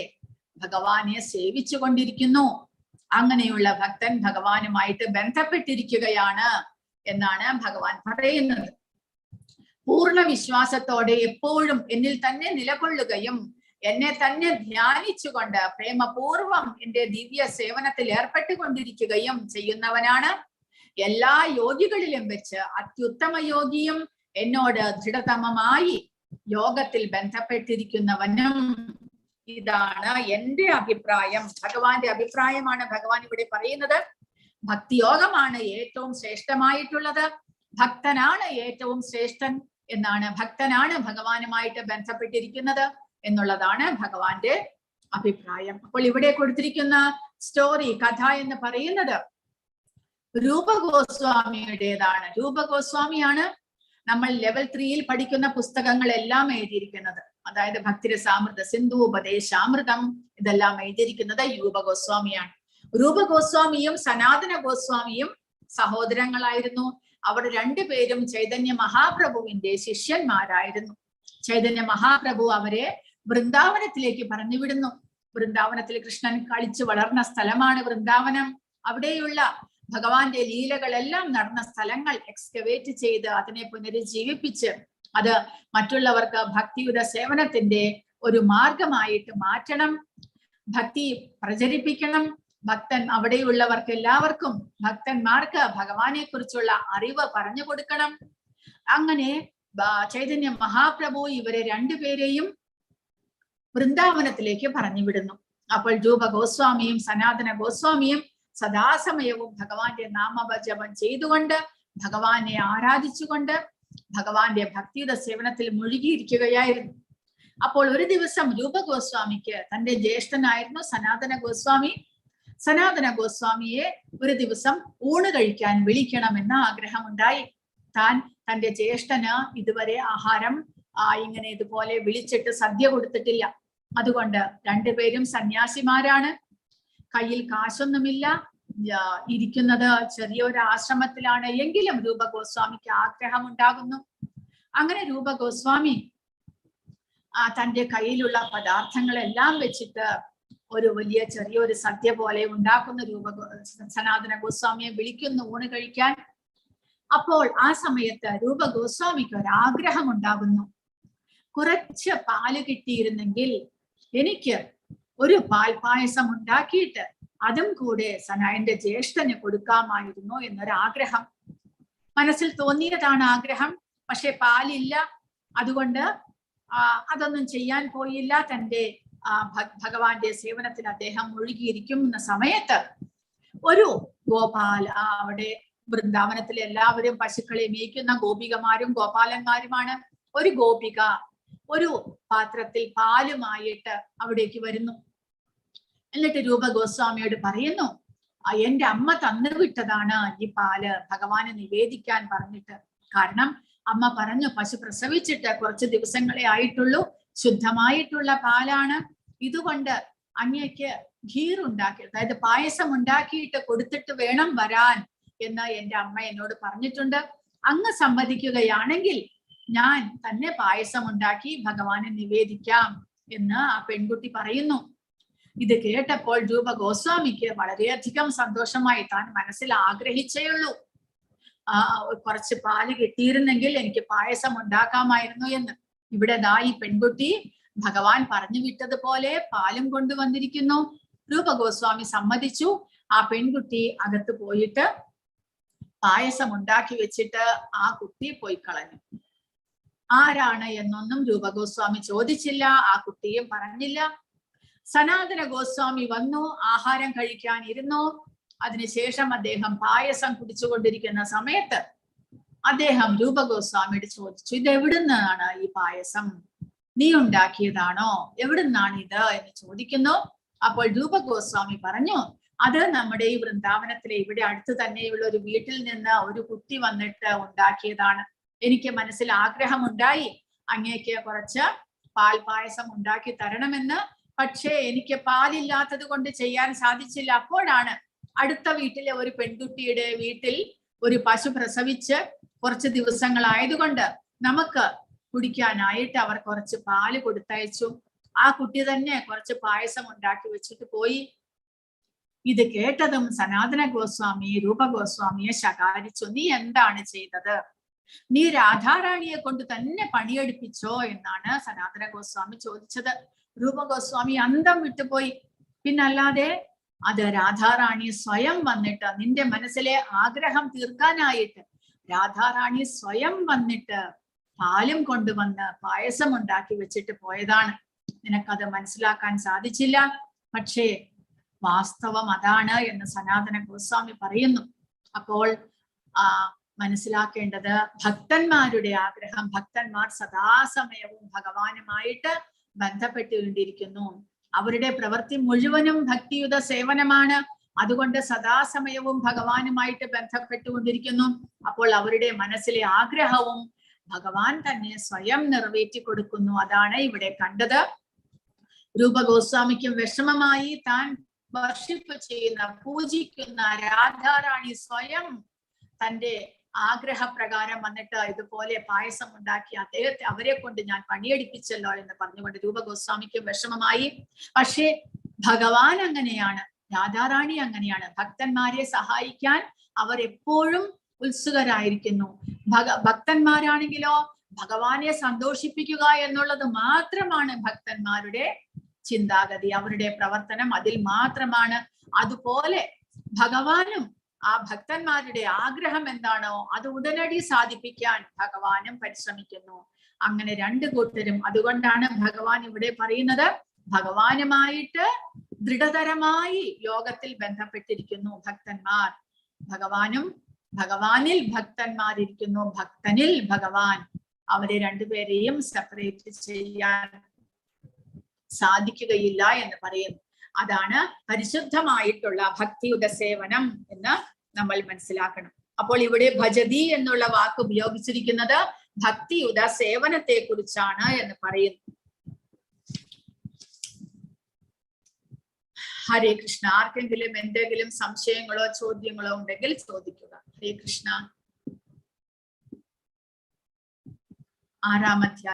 ഭഗവാനെ സേവിച്ചു കൊണ്ടിരിക്കുന്നു. അങ്ങനെയുള്ള ഭക്തൻ ഭഗവാനുമായിട്ട് ബന്ധപ്പെട്ടിരിക്കുകയാണ് എന്നാണ് ഭഗവാൻ പറയുന്നത്. പൂർണ്ണ വിശ്വാസത്തോടെ എപ്പോഴും എന്നിൽ തന്നെ നിലകൊള്ളുകയും എന്നെ തന്നെ ധ്യാനിച്ചുകൊണ്ട് പ്രേമപൂർവം എന്റെ ദിവ്യ സേവനത്തിൽ ഏർപ്പെട്ടുകൊണ്ടിരിക്കുകയും ചെയ്യുന്നവനാണ് എല്ലാ യോഗികളിലും വെച്ച് അത്യുത്തമ യോഗിയും എന്നോട് ദൃഢതമമായി യോഗത്തിൽ ബന്ധപ്പെട്ടിരിക്കുന്നവനും. ഇതാണ് എന്റെ അഭിപ്രായം. ഭഗവാന്റെ അഭിപ്രായമാണ് ഭഗവാൻ ഇവിടെ പറയുന്നത്. ഭക്തിയോഗമാണ് ഏറ്റവും ശ്രേഷ്ഠമായിട്ടുള്ളത്. ഭക്തനാണ് ഏറ്റവും ശ്രേഷ്ഠൻ എന്നാണ്. ഭക്തനാണ് ഭഗവാനുമായിട്ട് ബന്ധപ്പെട്ടിരിക്കുന്നത് എന്നുള്ളതാണ് ഭഗവാന്റെ അഭിപ്രായം. അപ്പോൾ ഇവിടെ കൊടുത്തിരിക്കുന്ന സ്റ്റോറി, കഥ എന്ന് പറയുന്നത് രൂപഗോസ്വാമിയുടേതാണ്. രൂപഗോസ്വാമിയാണ് നമ്മൾ ലെവൽ 3 പഠിക്കുന്ന പുസ്തകങ്ങളെല്ലാം എഴുതിയിരിക്കുന്നത്. അതായത് ഭക്തിരസാമൃത സിന്ധു, ഉപദേശാമൃതം, ഇതെല്ലാം എഴുതിയിരിക്കുന്നത് രൂപഗോസ്വാമിയാണ്. രൂപഗോസ്വാമിയും സനാതന ഗോസ്വാമിയും സഹോദരങ്ങളായിരുന്നു. അവർ രണ്ടുപേരും ചൈതന്യ മഹാപ്രഭുവിന്റെ ശിഷ്യന്മാരായിരുന്നു. ചൈതന്യ മഹാപ്രഭു അവരെ വൃന്ദാവനത്തിലേക്ക് പറഞ്ഞുവിടുന്നു. വൃന്ദാവനത്തിൽ കൃഷ്ണൻ കളിച്ചു വളർന്ന സ്ഥലമാണ് വൃന്ദാവനം. അവിടെയുള്ള ഭഗവാന്റെ ലീലകളെല്ലാം നടന്ന സ്ഥലങ്ങൾ എക്സ്കവേറ്റ് ചെയ്ത് അതിനെ പുനരുജ്ജീവിപ്പിച്ച് അത് മറ്റുള്ളവർക്ക് ഭക്തിയുടെ സേവനത്തിന്റെ ഒരു മാർഗമായിട്ട് മാറ്റണം, ഭക്തി പ്രചരിപ്പിക്കണം. അവിടെയുള്ളവർക്ക് എല്ലാവർക്കും, ഭക്തന്മാർക്ക് ഭഗവാനെ കുറിച്ചുള്ള അറിവ് പറഞ്ഞു കൊടുക്കണം. അങ്ങനെ ചൈതന്യ മഹാപ്രഭു ഇവരെ രണ്ടുപേരെയും വൃന്ദാവനത്തിലേക്ക് പറഞ്ഞു വിടുന്നു. അപ്പോൾ രൂപ ഗോസ്വാമിയും സനാതന ഗോസ്വാമിയും സദാസമയവും ഭഗവാന്റെ നാമജപം ചെയ്തുകൊണ്ട്, ഭഗവാനെ ആരാധിച്ചുകൊണ്ട്, ഭഗവാന്റെ ഭക്തിയുടെ സേവനത്തിൽ മുഴുകിയിരിക്കുകയായിരുന്നു. അപ്പോൾ ഒരു ദിവസം രൂപ ഗോസ്വാമിക്ക് തന്റെ ജ്യേഷ്ഠനായിരുന്നു സനാതന ഗോസ്വാമിയെ ഒരു ദിവസം ഊണ് കഴിക്കാൻ വിളിക്കണമെന്ന ആഗ്രഹമുണ്ടായി. തന്റെ ജ്യേഷ്ഠന് ഇതുവരെ ആഹാരം ഇങ്ങനെ ഇതുപോലെ വിളിച്ചിട്ട് സദ്യ കൊടുത്തിട്ടില്ല. അതുകൊണ്ട് രണ്ടുപേരും സന്യാസിമാരാണ്. കയ്യിൽ കാശൊന്നുമില്ല, ഇരിക്കുന്നത് ചെറിയൊരു ആശ്രമത്തിലാണ്. എങ്കിലും രൂപ ഗോസ്വാമിക്ക് ആഗ്രഹം ഉണ്ടാകുന്നു. അങ്ങനെ രൂപ ഗോസ്വാമി തന്റെ കയ്യിലുള്ള പദാർത്ഥങ്ങളെല്ലാം വെച്ചിട്ട് ഒരു വലിയ ചെറിയൊരു സദ്യ പോലെ ഉണ്ടാക്കുന്ന സനാതന ഗോസ്വാമിയെ വിളിക്കുന്നു ഊണ് കഴിക്കാൻ. അപ്പോൾ ആ സമയത്ത് രൂപ ഗോസ്വാമിക്ക് ഒരാഗ്രഹം ഉണ്ടാകുന്നു. കുറച്ച് പാല് കിട്ടിയിരുന്നെങ്കിൽ എനിക്ക് ഒരു പാൽപായസം ഉണ്ടാക്കിയിട്ട് അതും കൂടെ എന്റെ ജ്യേഷ്ഠന് കൊടുക്കാമായിരുന്നു എന്നൊരാഗ്രഹം മനസ്സിൽ തോന്നിയതാണ്. ആഗ്രഹം. പക്ഷെ പാലില്ല. അതുകൊണ്ട് അതൊന്നും ചെയ്യാൻ പോയില്ല. തന്റെ ഭഗവാന്റെ സേവനത്തിൽ അദ്ദേഹം മുഴുകിയിരിക്കുന്ന സമയത്ത് ഒരു അവിടെ വൃന്ദാവനത്തിലെ എല്ലാവരും പശുക്കളെ മേയ്ക്കുന്ന ഗോപികമാരും ഗോപാലന്മാരുമാണ്. ഒരു ഗോപിക ഒരു പാത്രത്തിൽ പാലുമായിട്ട് അവിടേക്ക് വരുന്നു. എന്നിട്ട് രൂപ ഗോസ്വാമിയോട് പറയുന്നു, എന്റെ അമ്മ തന്നുവിട്ടതാണ് ഈ പാല് ഭഗവാന് നിവേദിക്കാൻ പറഞ്ഞിട്ട്. കാരണം അമ്മ പറഞ്ഞു, പശു പ്രസവിച്ചിട്ട് കുറച്ച് ദിവസങ്ങളെ ആയിട്ടുള്ളൂ, ശുദ്ധമായിട്ടുള്ള പാലാണ്, ഇതുകൊണ്ട് അങ്ങേക്ക് ഖീർ ഉണ്ടാക്കി, അതായത് പായസം ഉണ്ടാക്കിയിട്ട് കൊടുത്തിട്ട് വേണം വരാൻ എന്ന് എന്റെ അമ്മ എന്നോട് പറഞ്ഞിട്ടുണ്ട്. അങ്ങ് സമ്മതിക്കുകയാണെങ്കിൽ ഞാൻ തന്നെ പായസം ഉണ്ടാക്കി ഭഗവാനെ നിവേദിക്കാം എന്ന് ആ പെൺകുട്ടി പറയുന്നു. ഇത് കേട്ടപ്പോൾ രൂപ ഗോസ്വാമിക്ക് വളരെയധികം സന്തോഷമായി. താൻ മനസ്സിൽ ആഗ്രഹിച്ചേയുള്ളൂ, കുറച്ച് പാല് കിട്ടിയിരുന്നെങ്കിൽ എനിക്ക് പായസം ഉണ്ടാക്കാമായിരുന്നു എന്ന്. ഇവിടെ ഈ പെൺകുട്ടി ഭഗവാൻ പറഞ്ഞു വിട്ടതുപോലെ പാലും കൊണ്ടുവന്നിരിക്കുന്നു. രൂപ ഗോസ്വാമി സമ്മതിച്ചു. ആ പെൺകുട്ടി അകത്ത് പോയിട്ട് പായസം ഉണ്ടാക്കി വെച്ചിട്ട് ആ കുട്ടി പോയി കളഞ്ഞു. ആരാണ് എന്നൊന്നും രൂപ ഗോസ്വാമി ചോദിച്ചില്ല, ആ കുട്ടിയും പറഞ്ഞില്ല. സനാതന ഗോസ്വാമി വന്നു, ആഹാരം കഴിക്കാൻ ഇരുന്നു. അതിനുശേഷം അദ്ദേഹം പായസം കുടിച്ചുകൊണ്ടിരിക്കുന്ന സമയത്ത് അദ്ദേഹം രൂപ ഗോസ്വാമിയോട് ചോദിച്ചു, ഇത് എവിടുന്നാണ് ഈ പായസം? നീ ഉണ്ടാക്കിയതാണോ? എവിടുന്നാണ് ഇത് എന്ന് ചോദിക്കുന്നു. അപ്പോൾ രൂപ ഗോസ്വാമി പറഞ്ഞു, അത് നമ്മുടെ ഈ വൃന്ദാവനത്തിലെ ഇവിടെ അടുത്ത് തന്നെയുള്ള ഒരു വീട്ടിൽ നിന്ന് ഒരു കുട്ടി വന്നിട്ട് ഉണ്ടാക്കിയതാണ്. എനിക്ക് മനസ്സിൽ ആഗ്രഹമുണ്ടായി അങ്ങേക്ക് കുറച്ച് പാൽപായസം ഉണ്ടാക്കി തരണമെന്ന്. പക്ഷേ എനിക്ക് പാലില്ലാത്തത് കൊണ്ട് ചെയ്യാൻ സാധിച്ചില്ല. അപ്പോഴാണ് അടുത്ത വീട്ടിലെ ഒരു പെൺകുട്ടിയുടെ വീട്ടിൽ ഒരു പശു പ്രസവിച്ച് കുറച്ച് ദിവസങ്ങളായതുകൊണ്ട് നമുക്ക് കുടിക്കാനായിട്ട് അവർ കുറച്ച് പാല് കൊടുത്തയച്ചു. ആ കുട്ടി തന്നെ കുറച്ച് പായസം ഉണ്ടാക്കി വെച്ചിട്ട് പോയി. ഇത് കേട്ടതും സനാതന ഗോസ്വാമി രൂപ ഗോസ്വാമിയെ ശകാരിച്ചു. നീ എന്താണ് ചെയ്തത്? നീ രാധാറാണിയെ കൊണ്ട് തന്നെ പണിയെടുപ്പിച്ചോ എന്നാണ് സനാതന ഗോസ്വാമി ചോദിച്ചത്. രൂപ ഗോസ്വാമി അന്തം വിട്ടുപോയി. പിന്നല്ലാതെ അത് രാധാറാണി സ്വയം വന്നിട്ട്, നിന്റെ മനസ്സിലെ ആഗ്രഹം തീർക്കാനായിട്ട് രാധാറാണി സ്വയം വന്നിട്ട് പാലും കൊണ്ടുവന്ന് പായസം ഉണ്ടാക്കി വെച്ചിട്ട് പോയതാണ്. നിനക്കത് മനസ്സിലാക്കാൻ സാധിച്ചില്ല, പക്ഷേ വാസ്തവം അതാണ് എന്ന് സനാതന ഗോസ്വാമി പറയുന്നു. അപ്പോൾ മനസ്സിലാക്കേണ്ടത് ഭക്തന്മാരുടെ ആഗ്രഹം, ഭക്തന്മാർ സദാസമയവും ഭഗവാനുമായിട്ട് ബന്ധപ്പെട്ടുകൊണ്ടിരിക്കുന്നു. അവരുടെ പ്രവൃത്തി മുഴുവനും ഭക്തിയുത സേവനമാണ്. അതുകൊണ്ട് സദാസമയവും ഭഗവാനുമായിട്ട് ബന്ധപ്പെട്ടുകൊണ്ടിരിക്കുന്നു. അപ്പോൾ അവരുടെ മനസ്സിലെ ആഗ്രഹവും ഭഗവാൻ തന്നെ സ്വയം നിറവേറ്റി കൊടുക്കുന്നു. അതാണ് ഇവിടെ കണ്ടത്. രൂപ ഗോസ്വാമിക്കും വിഷമമായി. താൻ വർഷിപ്പ് ചെയ്യുന്ന, പൂജിക്കുന്ന രാധാറാണി സ്വയം തന്റെ ആഗ്രഹപ്രകാരം വന്നിട്ട് ഇതുപോലെ പായസം ഉണ്ടാക്കി അവരെ കൊണ്ട് ഞാൻ പണിയെടുപ്പിച്ചല്ലോ എന്ന് പറഞ്ഞുകൊണ്ട് രൂപ ഗോസ്വാമിക്കും വിഷമമായി. പക്ഷേ ഭഗവാൻ അങ്ങനെയാണ്, രാധാറാണി അങ്ങനെയാണ്. ഭക്തന്മാരെ സഹായിക്കാൻ അവർ എപ്പോഴും ഉത്സുകരായിരിക്കുന്നു. ഭക്തന്മാരാണെങ്കിലോ ഭഗവാനെ സന്തോഷിപ്പിക്കുക എന്നുള്ളത് മാത്രമാണ് ഭക്തന്മാരുടെ ചിന്താഗതി, അവരുടെ പ്രവർത്തനം അതിൽ മാത്രമാണ്. അതുപോലെ ഭഗവാനും ആ ഭക്തന്മാരുടെ ആഗ്രഹം എന്താണോ അത് ഉടനടി സാധിപ്പിക്കാൻ ഭഗവാനും പരിശ്രമിക്കുന്നു. അങ്ങനെ രണ്ടു കൂട്ടരും. അതുകൊണ്ടാണ് ഭഗവാൻ ഇവിടെ പറയുന്നത്, ഭഗവാനുമായിട്ട് ദൃഢതരമായി യോഗത്തിൽ ബന്ധപ്പെട്ടിരിക്കുന്നു ഭക്തന്മാർ. ഭഗവാനിൽ ഭക്തന്മാരിരിക്കുന്നു, ഭക്തനിൽ ഭഗവാൻ. അവരെ രണ്ടുപേരെയും സെപ്പറേറ്റ് ചെയ്യാൻ സാധിക്കുകയില്ല എന്ന് പറയുന്നു. അതാണ് പരിശുദ്ധമായിട്ടുള്ള ഭക്തിയുടെ സേവനം എന്ന് നമ്മൾ മനസ്സിലാക്കണം. അപ്പോൾ ഇവിടെ ഭജതി എന്നുള്ള വാക്ക് ഉപയോഗിച്ചിരിക്കുന്നത് ഭക്തിയുടെ സേവനത്തെ കുറിച്ചാണ് എന്ന് പറയുന്നു. ഹരേ കൃഷ്ണ. ആർക്കെങ്കിലും എന്തെങ്കിലും സംശയങ്ങളോ ചോദ്യങ്ങളോ ഉണ്ടെങ്കിൽ ചോദിക്കുക. ഹരേ കൃഷ്ണ. 6-ാം അധ്യായം.